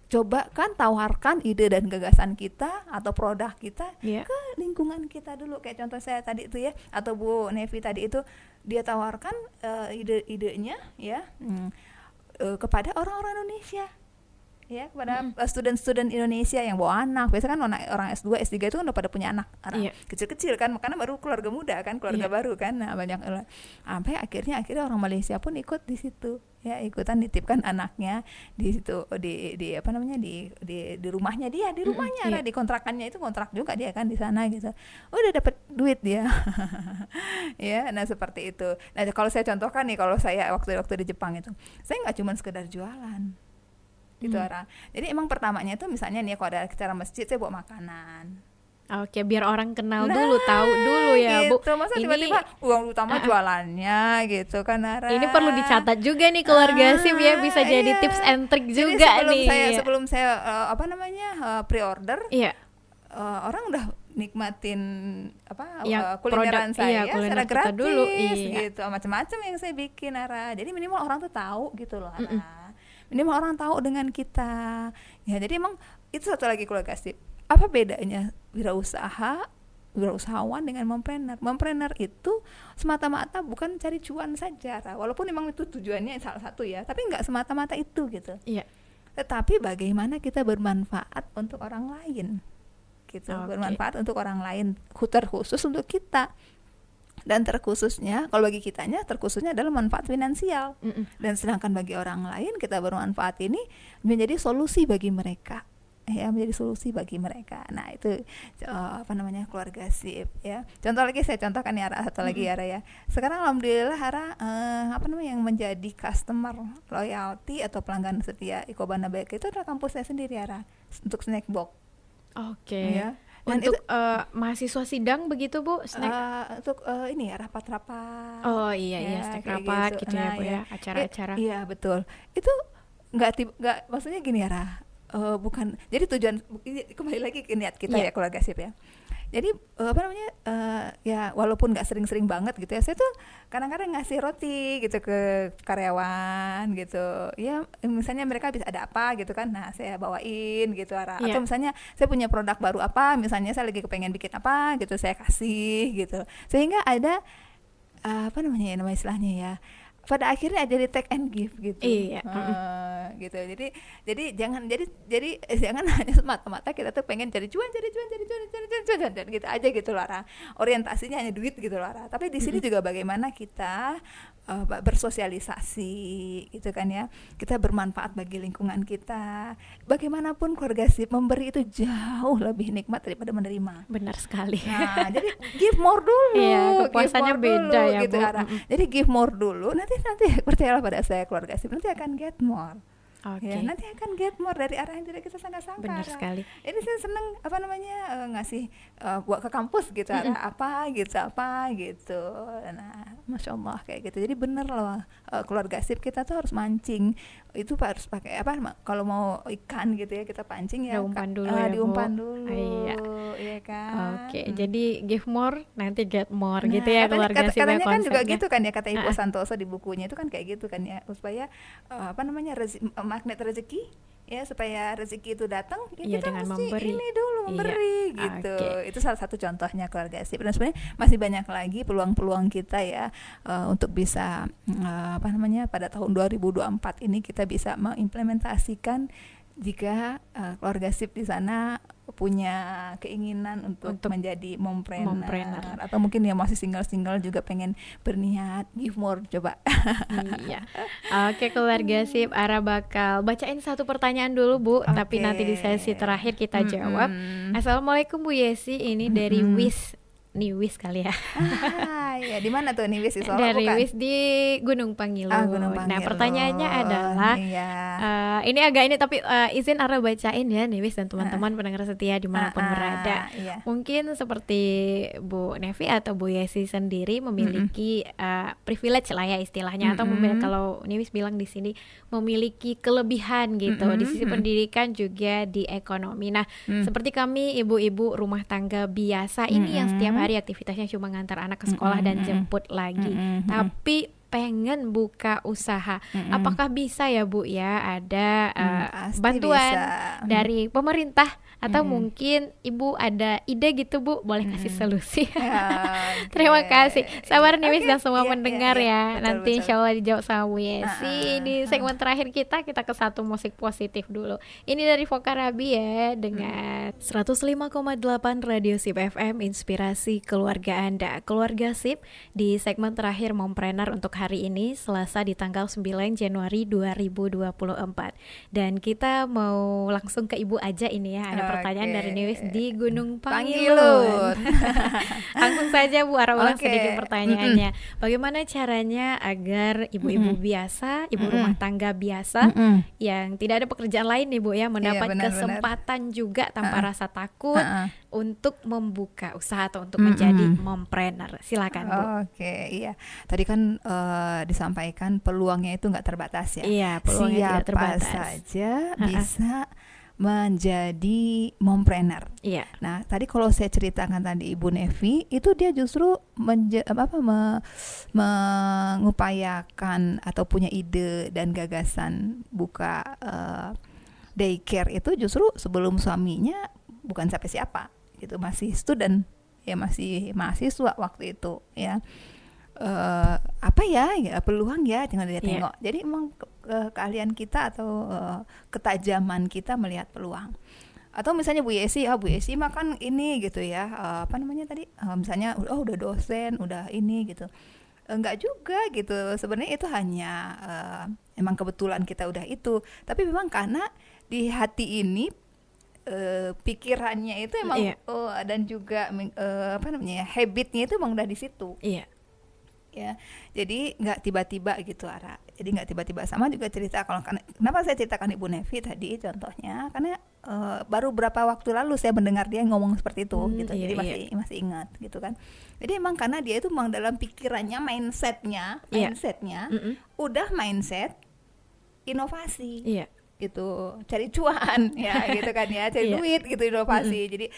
coba kan tawarkan ide dan gagasan kita atau produk kita Iya. ke lingkungan kita dulu, kayak contoh saya tadi itu ya, atau Bu Nevi tadi itu, dia tawarkan ide-idenya ya, kepada orang-orang Indonesia, ya, kepada student-student Indonesia yang bawa anak. Biasanya kan orang S2, S3 itu kan udah pada punya anak, Iya. kecil-kecil kan, karena baru keluarga muda kan, keluarga Iya. baru kan. Nah, banyak sampai akhirnya orang Malaysia pun ikut di situ, ya, ikutan nitipkan anaknya di situ, di rumahnya dia, di rumahnya, iya. di kontrakannya itu, kontrak juga dia kan di sana gitu. Udah dapat duit dia. Ya, nah seperti itu. Nah, kalau saya contohkan nih, kalau saya waktu di Jepang itu, saya nggak cuma sekedar jualan gitu, Ara. Jadi emang pertamanya itu misalnya nih, kalau ada acara masjid, saya bawa makanan. Oke, biar orang kenal dulu, tahu dulu ya, Bu. Gitu. Masa Ini tiba-tiba uang utama jualannya gitu kan, Ara. ini perlu dicatat juga nih keluarga SIP ya, bisa jadi Iya. tips and trick Jadi juga nih. sebelum saya pre-order, Iya. orang udah nikmatin Yang kulineran produk, iya, saya kuliner secara kita gratis dulu, iya. gitu, macam-macam yang saya bikin, Ara. Jadi minimal orang tuh tahu gitu loh, Ara. Minimal orang tahu dengan kita. Ya, jadi emang itu satu lagi keluarga SIP. Apa bedanya wirausaha, wirausahawan dengan mompreneur. Mompreneur itu semata-mata bukan cari cuan saja, walaupun memang itu tujuannya salah satu ya, tapi nggak semata-mata itu gitu. Iya. Tetapi bagaimana kita bermanfaat untuk orang lain, gitu. Bermanfaat untuk orang lain, terkhusus untuk kita. Dan terkhususnya, kalau bagi kitanya terkhususnya adalah manfaat finansial. Dan sedangkan bagi orang lain kita bermanfaat ini menjadi solusi bagi mereka, ya, menjadi solusi bagi mereka. Nah itu keluarga sip ya. Contoh lagi saya contohkan ya, satu lagi ya, ya. Sekarang alhamdulillah Hara yang menjadi customer loyalty atau pelanggan setia Ikobana Baik itu adalah kampus saya sendiri Hara, untuk snack box. Oke. Ya. Dan untuk mahasiswa sidang begitu Bu, untuk ini ya, rapat-rapat. Oh iya, snack rapat gitu ya Bu ya, acara-acara. Iya betul. Itu nggak maksudnya gini ya, bukan. Jadi tujuan kembali lagi ke niat kita ya, keluarga sip ya. Jadi ya walaupun nggak sering-sering banget gitu ya, saya tuh kadang-kadang ngasih roti gitu ke karyawan gitu. Ya misalnya mereka bisa ada apa gitu kan, nah saya bawain gitu atau misalnya saya punya produk baru apa, misalnya saya lagi kepengen bikin apa gitu, saya kasih gitu. Sehingga ada nama istilahnya ya, pada akhirnya jadi take and give gitu. Iya. Gitu. Jadi jangan hanya semata-mata kita tuh pengen cari cuan gitu aja gitu Lara. Orientasinya hanya duit gitu Lara. Tapi di sini juga bagaimana kita bersosialisasi gitu kan ya. Kita bermanfaat bagi lingkungan kita. Bagaimanapun keluarga sip memberi itu jauh lebih nikmat daripada menerima. Benar sekali. Nah, jadi give more dulu. Iya, kepuasannya beda ya gitu, Bu. Jadi give more dulu. Nanti percayalah pada saya keluarga sip, nanti akan get more. Ya, nanti akan get more dari arah yang tidak kita sangka-sangka. Benar sekali. Ini saya seneng ngasih buat ke kampus gitu, apa gitu. Nah, masya Allah kayak gitu. Jadi bener loh, keluarga sip kita tuh harus mancing. Itu harus pakai kalau mau ikan gitu ya, kita pancing ya. Diumpan dulu diumpan dulu. Iya kan. Oke, jadi give more nanti get more gitu ya keluarga sip. Katanya kan juga gitu kan ya, kata Ibu Santoso di bukunya itu kan kayak gitu kan ya, supaya magnet rezeki ya, supaya rezeki itu datang ya, kita dengan mesti memberi. ini dulu memberi gitu. Okay. Itu salah satu contohnya keluarga sip. Dan sebenarnya masih banyak lagi peluang-peluang kita ya, untuk bisa pada tahun 2024 ini kita bisa mengimplementasikan jika keluarga sip di sana punya keinginan untuk menjadi mompreneur, atau mungkin yang masih single juga pengen berniat give more, coba. Iya. Oke, keluarga sip, Ara bakal bacain satu pertanyaan dulu Bu, tapi nanti di sesi terakhir kita jawab. Assalamualaikum Bu Yesi, ini dari Wis kali ya. Ya, di mana tuh Wis? Dari bukan? Wis di Gunung Pangilu. Nah, pertanyaannya adalah ini agak ini tapi izin Ara bacain ya Wis dan teman-teman pendengar setia dimanapun berada. Mungkin seperti Bu Nevi atau Bu Yesi sendiri memiliki privilege lah ya istilahnya, atau kalau Wis bilang di sini memiliki kelebihan gitu di sisi pendidikan juga di ekonomi. Nah, seperti kami ibu-ibu rumah tangga biasa ini yang setiap hari aktivitasnya cuma ngantar anak ke sekolah dan jemput lagi, tapi pengen buka usaha. Apakah bisa ya Bu ya ada bantuan dari pemerintah, atau mungkin Ibu ada ide gitu Bu, boleh kasih solusi. Terima kasih. Sabar nih Wis dan semua pendengar ya. Nanti insya Allah dijawab sama Bu Yesi. Di segmen terakhir kita ke satu musik positif dulu. Ini dari Vokarabi ya dengan 105,8 Radio Sip FM, inspirasi keluarga Anda. Keluarga Sip di segmen terakhir Mompreneur untuk hari ini Selasa di tanggal 9 Januari 2024. Dan kita mau langsung ke Ibu aja ini ya. Ada pertanyaan dari Newis di Gunung Pangilu. Langsung saja Bu, Ara ulang sedikit pertanyaannya. Bagaimana caranya agar ibu-ibu biasa, ibu rumah tangga biasa yang tidak ada pekerjaan lain nih Bu ya, mendapat kesempatan juga tanpa rasa takut untuk membuka usaha atau untuk menjadi mompreneur. Silakan Bu. Iya. Tadi kan disampaikan peluangnya itu nggak terbatas ya. Iya, peluangnya tidak terbatas. Siapa saja bisa menjadi mompreneur. Iya. Nah, tadi kalau saya ceritakan tadi Ibu Nevi, itu dia justru mengupayakan atau punya ide dan gagasan buka daycare itu justru sebelum suaminya bukan siapa-siapa, itu masih student ya masih mahasiswa waktu itu ya. Apa ya peluang ya jangan dia tengok. Jadi emang keahlian kita atau ketajaman kita melihat peluang. Atau misalnya Bu Yesi mah kan ini gitu ya, apa namanya tadi, misalnya udah dosen, udah ini gitu. Enggak juga gitu, sebenarnya itu hanya emang kebetulan kita udah itu, tapi memang karena di hati ini pikirannya itu emang dan juga apa namanya habitnya itu emang udah di situ. Ya, jadi nggak tiba-tiba gitu Ara. Jadi nggak tiba-tiba, sama juga cerita kalau kenapa saya ceritakan Ibu Nevi tadi contohnya karena baru berapa waktu lalu saya mendengar dia ngomong seperti itu gitu. Jadi masih ingat gitu kan. Jadi emang karena dia itu memang dalam pikirannya mindsetnya udah mindset inovasi. Gitu, cari cuan ya gitu kan ya, cari duit gitu, inovasi. Jadi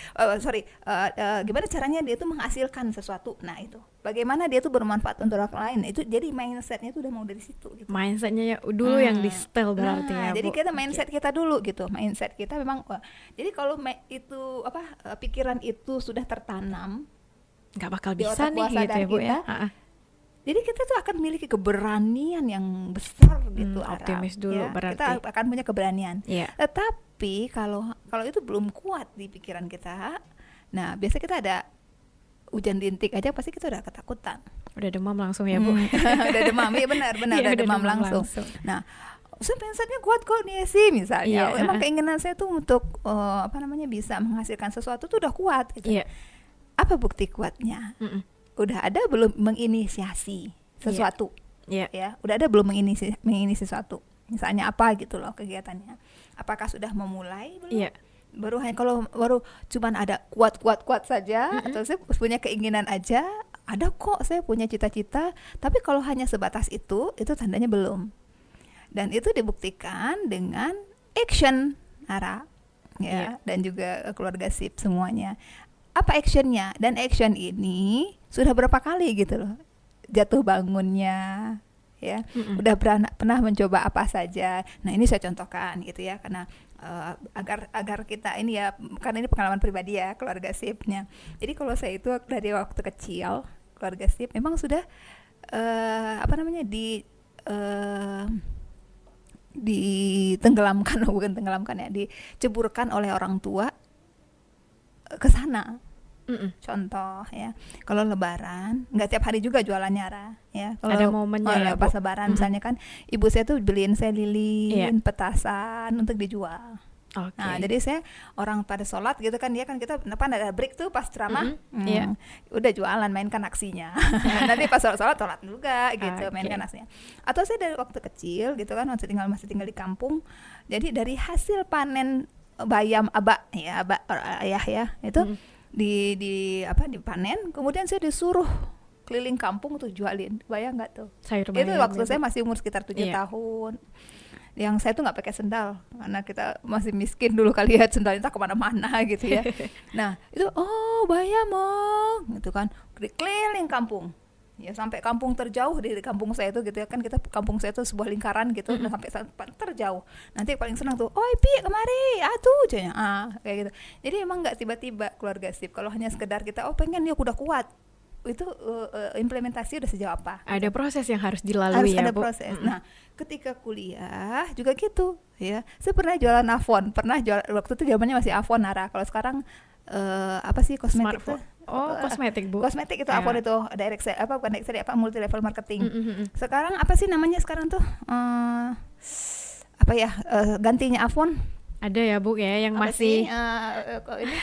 gimana caranya dia tuh menghasilkan sesuatu. Nah itu bagaimana dia tuh bermanfaat untuk orang lain, itu jadi mindsetnya tuh udah mau dari situ gitu. Mindsetnya ya dulu yang di setel berarti ya Bu. Jadi kita mindset kita dulu gitu, mindset kita memang jadi kalau itu pikiran itu sudah tertanam nggak bakal bisa nih gitu ya Bu ya. Jadi kita tuh akan memiliki keberanian yang besar gitu, optimis dulu ya, berarti. kita akan punya keberanian. Tetapi kalau itu belum kuat di pikiran kita, nah biasa kita ada hujan rintik aja pasti kita udah ketakutan. Udah demam langsung ya Bu. Udah demam, ya benar udah demam langsung. Nah, saya mindsetnya kuat kok nih sih misalnya. Emang keinginan saya tuh untuk bisa menghasilkan sesuatu tuh udah kuat gitu. Apa bukti kuatnya? Udah ada belum menginisiasi sesuatu, ya udah ada belum menginisiasi sesuatu, misalnya apa gitu loh kegiatannya, apakah sudah memulai belum? Baru hanya kalau baru cuman ada kuat saja, atau saya punya keinginan aja, ada kok saya punya cita-cita, tapi kalau hanya sebatas itu tandanya belum, dan itu dibuktikan dengan action Ara ya, dan juga keluarga SIP semuanya. Apa actionnya? Dan action ini sudah berapa kali gitu loh jatuh bangunnya ya, udah pernah mencoba apa saja. Nah ini saya contohkan gitu ya, karena agar kita ini ya, karena ini pengalaman pribadi ya keluarga SIP-nya. Jadi kalau saya itu dari waktu kecil keluarga SIP memang sudah ditenggelamkan, bukan tenggelamkan ya, diceburkan oleh orang tua ke sana. Contoh ya, kalau Lebaran nggak tiap hari juga jualannya ya. Kalau ada momennya ya pas Lebaran misalnya kan ibu saya tuh beliin saya lilin, petasan untuk dijual. Nah jadi saya orang pada sholat gitu kan, dia kan kita ada break tuh pas ceramah, udah jualan, mainkan aksinya. Nanti pas sholat juga gitu, mainkan aksinya. Atau saya dari waktu kecil gitu kan, masih tinggal di kampung, jadi dari hasil panen bayam abak ayah ya itu dipanen, kemudian saya disuruh keliling kampung tuh jualin. Bayang nggak tuh? Itu waktu saya masih umur sekitar 7 tahun. Yang saya tuh nggak pakai sendal karena kita masih miskin dulu kali ya, sendalnya tak kemana-mana gitu ya. Nah itu bayam gitu kan, keliling kampung. Ya sampai kampung terjauh di kampung saya itu gitu ya kan, kita kampung saya itu sebuah lingkaran gitu, sampai terjauh. Nanti paling senang tuh, Pi kemari, tuh kayak gitu. Jadi emang nggak tiba-tiba keluarga SIP. Kalau hanya sekedar kita pengen dia udah kuat, itu implementasi udah sejauh apa? Ada proses yang harus dilalui ya, ada Bu. Proses. Nah ketika kuliah juga gitu ya. Saya pernah jualan Avon, waktu itu zamannya masih Avon Nara. Kalau sekarang apa sih kosmetik tuh? Kosmetik Bu. Kosmetik itu Avon itu direct sale, bukan direct sale, multi level marketing. Sekarang apa sih namanya sekarang tuh? Gantinya Avon? Ada ya Bu ya yang apa masih ini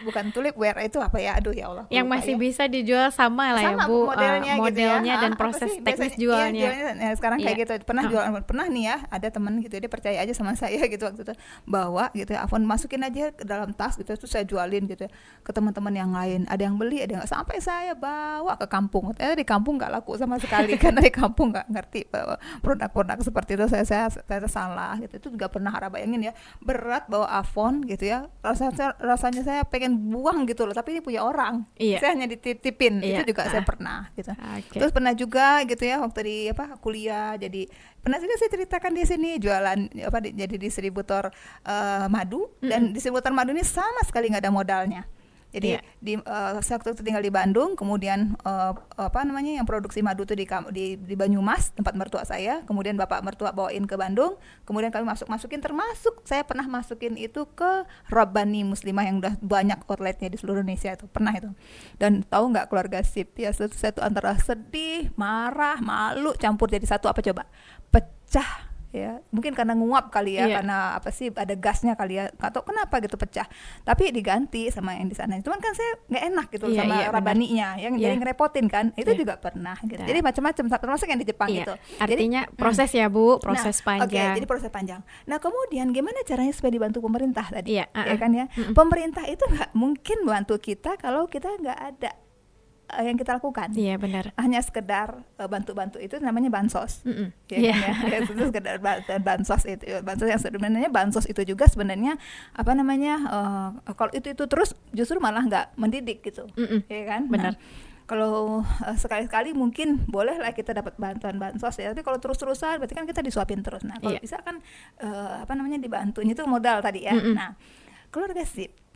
bukan tulip wear itu apa ya, aduh ya Allah, yang masih bisa dijual sama lah ya Bu, modelnya gitu ya, dan proses teknis jualnya. Sekarang kayak gitu. Pernah nih ya, ada teman gitu dia percaya aja sama saya gitu waktu itu, bawa gitu ya Avon, masukin aja ke dalam tas gitu, terus saya jualin gitu ke teman-teman yang lain. Ada yang beli, ada yang nggak, sampai saya bawa ke kampung. Di kampung nggak laku sama sekali karena di kampung nggak ngerti produk-produk seperti itu. Saya salah gitu. Itu juga pernah bayangin ya, berat bawa Avon gitu ya, rasanya saya pengen buang gitu loh, tapi ini punya orang, saya hanya dititipin. Itu juga saya pernah gitu. Terus pernah juga gitu ya waktu di kuliah, jadi pernah juga saya ceritakan di sini jualan jadi distributor madu, dan distributor madu ini sama sekali nggak ada modalnya. Jadi Iya. saya waktu itu tinggal di Bandung, kemudian apa namanya yang produksi madu itu di Banyumas tempat mertua saya, kemudian bapak mertua bawain ke Bandung, kemudian kami masukin, termasuk saya pernah masukin itu ke Rabbani Muslimah yang udah banyak outletnya di seluruh Indonesia, itu pernah itu. Dan tahu nggak keluarga SIP ya, saya tuh antara sedih, marah, malu campur jadi satu, apa coba, pecah ya, mungkin karena nguap kali ya, Iya. karena apa sih, ada gasnya kali ya, nggak tahu kenapa gitu pecah, tapi diganti sama yang di sana. Cuman kan saya nggak enak gitu Iya, sama iya, benar. Rabaninya yang Iya. jadi ngerepotin kan, itu Iya. juga pernah gitu. Nah. Jadi macam-macam, termasuk yang di Jepang Iya. itu. Artinya proses ya Bu, proses Nah, oke, panjang. jadi proses panjang. Nah, kemudian gimana caranya supaya dibantu pemerintah tadi? Iya, Ya kan ya. Pemerintah itu nggak mungkin bantu kita kalau kita nggak ada yang kita lakukan. Iya benar. Hanya sekedar bantu-bantu, itu namanya bansos. Ya Iya. kan ya. Ya, itu sekedar bansos itu. Bansos yang sebenarnya, bansos itu juga sebenarnya apa namanya, kalau itu terus justru malah nggak mendidik gitu. Ya kan? Benar. Nah, kalau sekali-sekali mungkin bolehlah kita dapat bantuan bansos ya, tapi kalau terus-terusan berarti kan kita disuapin terus. Nah, kalau Iya. bisa kan apa namanya, dibantunya itu modal tadi ya. Nah, keluarga SIP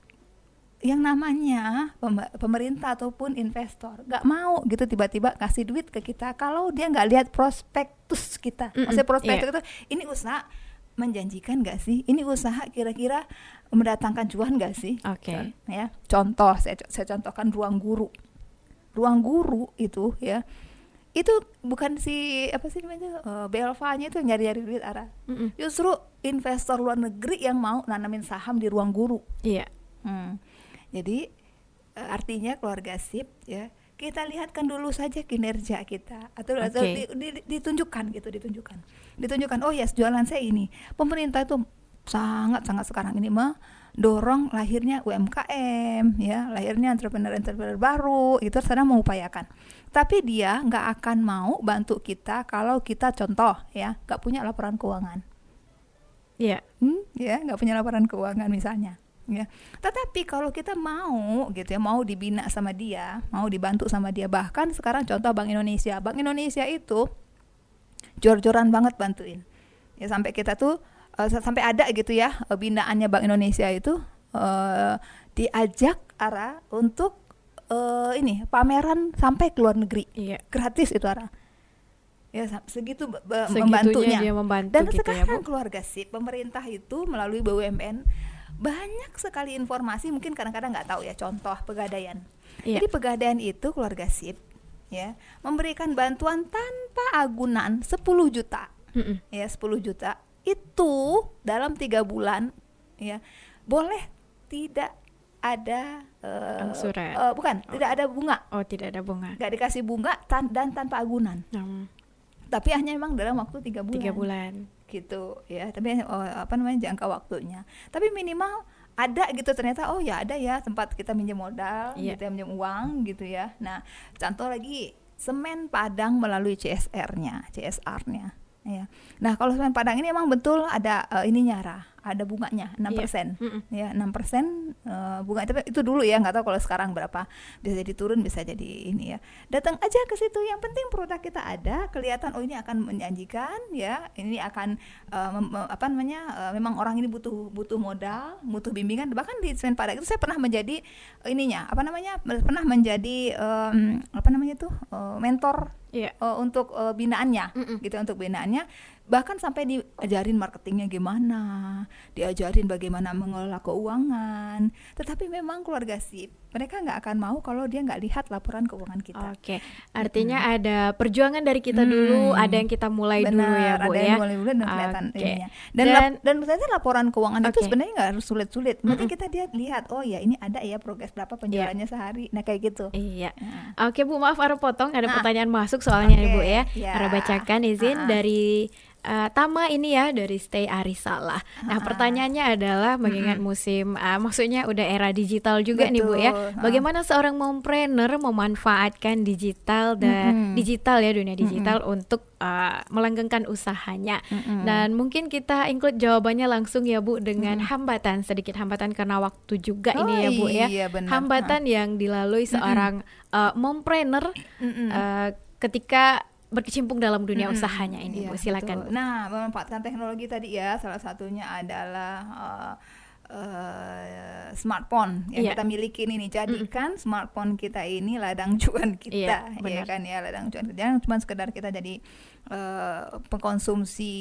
yang namanya pemerintah ataupun investor nggak mau gitu tiba-tiba kasih duit ke kita kalau dia nggak lihat prospektus kita. Maksudnya prospektus itu, ini usaha menjanjikan nggak sih? Ini usaha kira-kira mendatangkan cuan nggak sih? Oke. Ya, contoh saya contohkan ruang guru. Ruang guru itu ya, itu bukan si apa sih namanya, BLV-nya itu yang nyari-nyari duit arah. Justru investor luar negeri yang mau nanamin saham di ruang guru. Iya. Jadi artinya keluarga SIP ya, kita lihatkan dulu saja kinerja kita, atau ditunjukkan gitu, ditunjukkan oh ya, jualan saya ini. Pemerintah itu sangat sekarang ini mendorong lahirnya UMKM ya, lahirnya entrepreneur baru, itu sedang mengupayakan. Tapi dia nggak akan mau bantu kita kalau kita contoh ya nggak punya laporan keuangan. Iya. Ya nggak punya laporan keuangan misalnya. Ya, tetapi kalau kita mau gitu ya, mau dibina sama dia, mau dibantu sama dia, bahkan sekarang contoh Bank Indonesia itu jor-joran banget bantuin. Ya sampai kita tuh sampai ada gitu ya binaannya Bank Indonesia itu diajak arah untuk ini pameran sampai ke luar negeri. Iya. Gratis itu arah. Ya segitu Segitunya membantunya. dia membantu Dan gitu ya, sekarang Bu. keluarga SIP, pemerintah itu melalui BUMN banyak sekali informasi, mungkin kadang-kadang nggak tahu ya, contoh Pegadaian. Iya. Jadi Pegadaian itu keluarga SIP ya memberikan bantuan tanpa agunan 10 juta. Ya 10 juta itu dalam 3 bulan ya, boleh tidak ada Angsuran. bukan, tidak ada bunga, Oh, tidak ada bunga. nggak dikasih bunga dan tanpa agunan. Tapi hanya memang dalam waktu 3 bulan. 3 bulan. Gitu ya, tapi apa namanya, jangka waktunya, tapi minimal ada gitu, ternyata oh ya ada ya tempat kita minjem modal. Iya. Gitu ya, minjem uang gitu ya. Nah contoh lagi semen Padang melalui CSR-nya ya. Nah kalau semen Padang ini emang betul ada ininya Ra, ada bunganya 6%. Ya 6% bunga, tapi itu dulu ya, nggak tahu kalau sekarang berapa, bisa jadi turun bisa jadi ini ya. Datang aja ke situ, yang penting produk kita ada, kelihatan oh ini akan menjanjikan ya, ini akan apa namanya, memang orang ini butuh modal, butuh bimbingan. Bahkan di semen Padang itu saya pernah menjadi ininya apa namanya, pernah menjadi apa namanya itu mentor. Iya. Untuk binaannya gitu, untuk binaannya, bahkan sampai diajarin marketingnya gimana, diajarin bagaimana mengelola keuangan. Tetapi memang keluarga SIP mereka nggak akan mau kalau dia nggak lihat laporan keuangan kita. Oke, artinya ada perjuangan dari kita dulu, ada yang kita mulai dulu ya, Bu, ada ya. yang mulai dulu dan kelihatan Oke. ininya. Dan ternyata laporan keuangan itu Oke. sebenarnya nggak harus sulit-sulit. Berarti kita lihat oh ya ini ada ya progres berapa penjualannya sehari. Nah kayak gitu. Iya. Nah. Oke, Bu, maaf Ara potong, ada pertanyaan masuk soalnya Oke, Bu ya. ya. Ara bacakan izin dari Tama ini ya, dari Stay Arisalah. Nah, pertanyaannya adalah mengingat musim maksudnya udah era digital juga nih Bu ya. Betul. Bagaimana seorang mompreneur memanfaatkan digital dan digital ya, dunia digital untuk melanggengkan usahanya. Dan mungkin kita include jawabannya langsung ya Bu dengan sedikit hambatan karena waktu juga ini ya Bu ya. Iya, benar. Hambatan yang dilalui seorang mompreneur ketika berkecimpung dalam dunia usahanya ini, Iya, Bu. Silakan. betul. Nah, memanfaatkan teknologi tadi ya, salah satunya adalah smartphone yang Iya. kita miliki ini, jadikan smartphone kita ini ladang cuan kita, Iya, ya benar. kan ya, ladang cuan. Jangan cuma sekedar kita jadi pengkonsumsi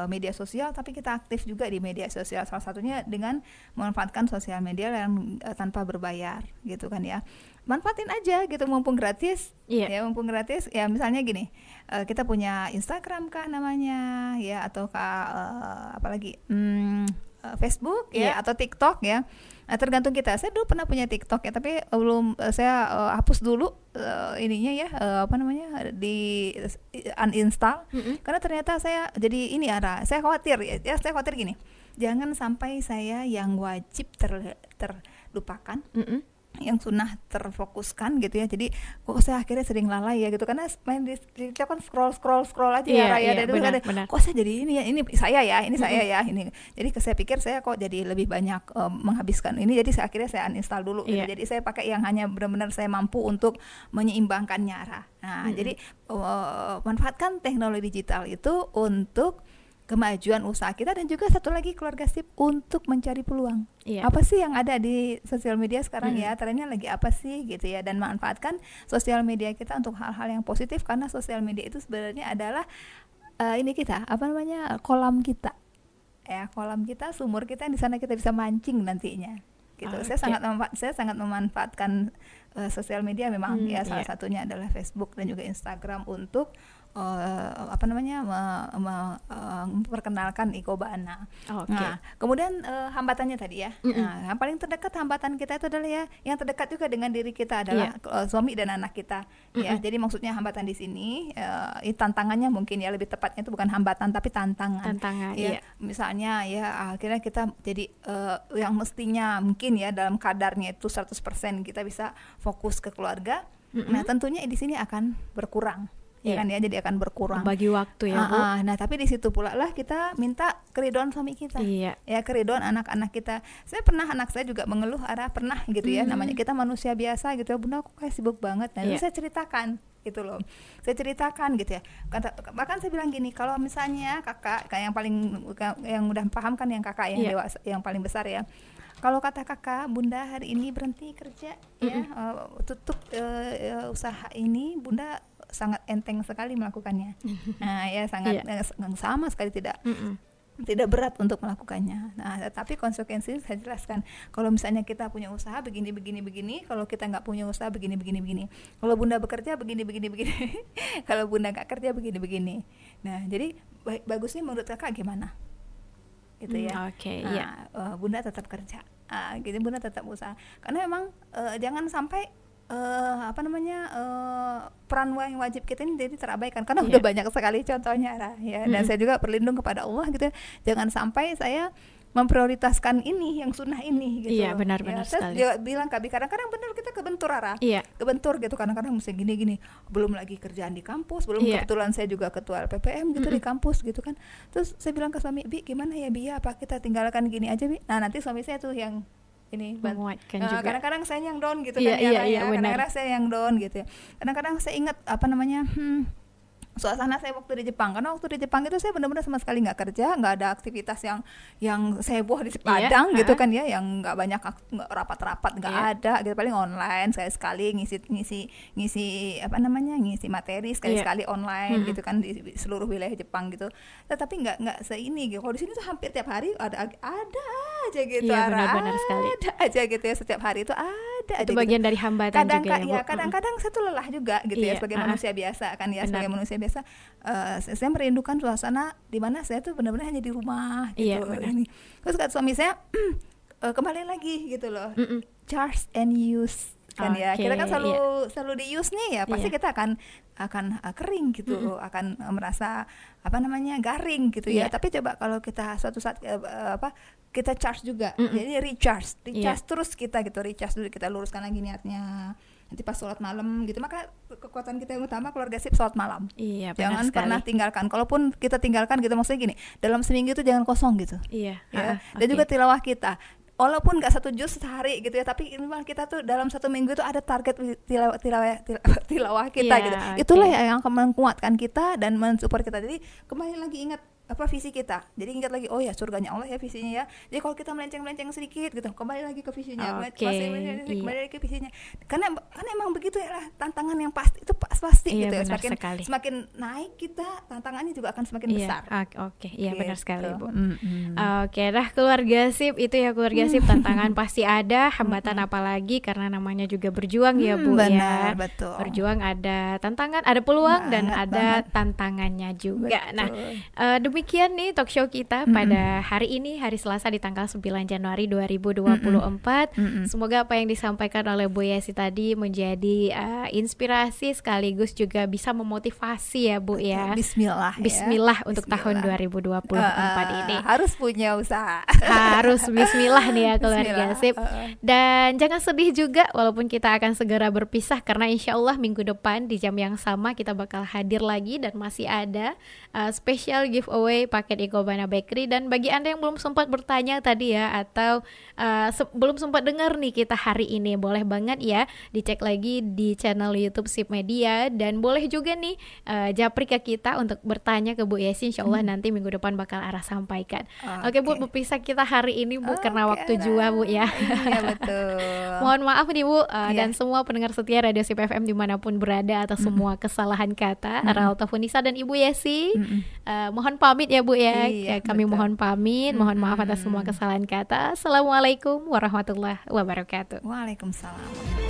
media sosial, tapi kita aktif juga di media sosial. Salah satunya dengan memanfaatkan sosial media yang tanpa berbayar, gitu kan ya. Manfaatin aja gitu, mumpung gratis. Iya. Ya, mumpung gratis. Ya misalnya gini, kita punya Instagram kah namanya, ya, atau apalagi Facebook ya, Iya. atau TikTok ya. Nah, tergantung kita. Saya dulu pernah punya TikTok ya, tapi belum saya hapus dulu ininya ya, apa namanya, di uninstall. Karena ternyata saya jadi saya khawatir ya, saya khawatir gini. Jangan sampai saya yang wajib terlupakan, yang sunnah terfokuskan gitu ya. Jadi kok saya akhirnya sering lalai ya gitu, karena main di TikTok kan scroll aja ya Iya, Raya, iya, dan itu benar, kan benar. kok saya jadi ini ya, ini saya ya, ini. Jadi saya pikir saya kok jadi lebih banyak menghabiskan ini, jadi akhirnya saya uninstall dulu gitu. Iya. Jadi saya pakai yang hanya benar-benar saya mampu untuk menyeimbangkannya. Nah, jadi manfaatkan teknologi digital itu untuk kemajuan usaha kita, dan juga satu lagi keluarga sip untuk mencari peluang. Iya. Apa sih yang ada di sosial media sekarang ya, trennya lagi apa sih gitu ya, dan manfaatkan sosial media kita untuk hal-hal yang positif, karena sosial media itu sebenarnya adalah ini kita, apa namanya, kolam kita. Ya, kolam kita, sumur kita, yang di sana kita bisa mancing nantinya. Gitu. Oke. Saya sangat memanfaatkan sosial media memang ya, salah Iya. satunya adalah Facebook dan juga Instagram untuk apa namanya, memperkenalkan Ikobana. Oke. Nah, kemudian hambatannya tadi ya. Nah, yang paling terdekat hambatan kita itu adalah ya, yang terdekat juga dengan diri kita adalah suami dan anak kita. Ya, jadi maksudnya hambatan di sini, tantangannya mungkin ya, lebih tepatnya itu bukan hambatan tapi tantangan. Tantangan, Ya, iya. misalnya ya, akhirnya kita jadi yang mestinya mungkin ya dalam kadarnya itu 100% kita bisa fokus ke keluarga. Nah, tentunya di sini akan berkurang. Ya Iya. kan ya, jadi akan berkurang. Bagi waktu ya, Bu. Nah, tapi di situ pula lah kita minta keridhaan suami kita. Iya. Ya, keridhaan anak-anak kita. Anak saya juga mengeluh, pernah gitu ya, namanya kita manusia biasa gitu ya, Bunda aku kayak sibuk banget. Nah, itu Iya. saya ceritakan gitu loh. Saya ceritakan gitu ya. Bahkan saya bilang gini, kalau misalnya kakak, kayak yang udah paham kan, yang kakak yang Iya. dewasa, yang paling besar ya. Kalau kata kakak, Bunda hari ini berhenti kerja ya, tutup usaha ini, Bunda sangat enteng sekali melakukannya. Nah, ya sangat sama sekali tidak berat untuk melakukannya. Nah, tapi konsekuensinya saya jelaskan. Kalau misalnya kita punya usaha begini, kalau kita nggak punya usaha begini. Kalau Bunda bekerja begini. Kalau Bunda nggak kerja begini. Nah, jadi bagusnya menurut kakak gimana? Gitu ya. Oke, Nah, iya. Bunda tetap kerja. Gitu, Bunda tetap usaha. Karena memang jangan sampai peran yang wajib kita ini jadi terabaikan, karena udah banyak sekali contohnya ya. Dan saya juga berlindung kepada Allah gitu ya, jangan sampai saya memprioritaskan ini yang sunnah ini gitu. Iya, benar-benar Saya sekali. juga bilang kadang-kadang benar kita kebentur Iya. kebentur gitu, kadang-kadang mesti gini, belum lagi kerjaan di kampus, belum Iya. kebetulan saya juga ketua LPPM gitu di kampus gitu kan. Terus saya bilang ke suami, Bi gimana ya Bi, apa kita tinggalkan gini aja Bi? Nah, nanti suami saya tuh yang ini Menguatkan juga. kadang-kadang saya yang down gitu Iya, kan ya, iya, benar. kadang-kadang saya yang down gitu ya. Kadang-kadang saya ingat suasana saya waktu di Jepang, karena waktu di Jepang itu saya benar-benar sama sekali nggak kerja, nggak ada aktivitas yang sibuk di Padang gitu kan ya, yang nggak banyak nggak rapat-rapat, nggak ada gitu, paling online sekali ngisi materi sekali online gitu kan di seluruh wilayah Jepang gitu. Tetapi nggak seini gitu. Kalau di sini tuh hampir tiap hari ada aja gitu, Iya, benar-benar sekali. ada aja gitu ya, setiap hari itu ada Itu aja bagian gitu. dari hambatan juga ya, Bu. Kadang-kadang saya tuh lelah juga gitu ya, Iya, sebagai manusia biasa kan ya. Benar. Sebagai manusia biasa, saya merindukan suasana di mana saya tuh benar-benar hanya di rumah gitu. Iya, benar. Terus kata suami saya, kembali lagi gitu loh, charge and use kan ya. Oke, Kita kan selalu di use nih ya, pasti Iya. kita akan kering gitu, akan merasa garing gitu ya. Iya. Tapi coba kalau kita suatu saat kita charge juga, jadi recharge Iya. terus kita gitu, recharge dulu, kita luruskan lagi niatnya. Nanti pas sholat malam gitu, maka kekuatan kita yang utama keluarga sip sholat malam. Iya, benar Jangan sekali. pernah tinggalkan. Kalaupun kita tinggalkan gitu, maksudnya gini, dalam seminggu itu jangan kosong gitu. Iya. Ya. Dan juga tilawah kita. Walaupun nggak 1 juz sehari gitu ya, tapi minimal kita tuh dalam 1 minggu itu ada target tilawah kita Iya, gitu. oke. Itulah yang akan menguatkan kita dan mensupport kita. Jadi kembali lagi ingat apa visi kita. Jadi ingat lagi, oh ya surganya Allah ya visinya ya. Jadi kalau kita melenceng-melenceng sedikit gitu, kembali lagi ke visinya, Oke, kembali iya. lagi ke visinya. Karena emang begitu ya lah, tantangan yang pasti itu pasti Iya, gitu ya. benar sekali. Semakin naik kita, tantangannya juga akan semakin Iya, besar. oke, iya benar sekali, Gitu. Bu. Mm-mm. Oke, dah keluarga sip itu ya keluarga sip, tantangan pasti ada, hambatan Mm-mm. apalagi karena namanya juga berjuang ya Bu ya. Benar, betul. Berjuang ada tantangan, ada peluang dan Banget, ada banget. tantangannya juga. Nah, Betul. demikian nih talk show kita pada hari ini, hari Selasa di tanggal 9 Januari 2024. Mm-mm. Semoga apa yang disampaikan oleh Bu Yesi tadi menjadi inspirasi sekaligus juga bisa memotivasi ya Bu ya. Bismillah ya. Bismillah untuk tahun Bismillah. 2024 ini. Harus punya usaha. Harus bismillah nih ya keluarga Bismillah. sip. Dan jangan sedih juga walaupun kita akan segera berpisah, karena insya Allah minggu depan di jam yang sama kita bakal hadir lagi dan masih ada special giveaway paket Ikobana Bakery. Dan bagi Anda yang belum sempat bertanya tadi ya, atau belum sempat dengar nih kita hari ini, boleh banget ya dicek lagi di channel YouTube Sip Media, dan boleh juga nih japri ke kita untuk bertanya ke Bu Yesi. Insya Allah nanti minggu depan bakal Ara sampaikan. Oke Bu, berpisah kita hari ini Bu karena Oke, waktu jua Bu ya. Iya betul. Mohon maaf nih Bu, dan Iya. semua pendengar setia Radio Sip FM dimanapun berada atas semua kesalahan kata. Ara Altafunisa dan Ibu Yesi mohon pamit ya Bu ya. Iya, Kami betul. mohon pamit, mohon maaf atas semua kesalahan kata. Assalamualaikum warahmatullahi wabarakatuh. Waalaikumsalam.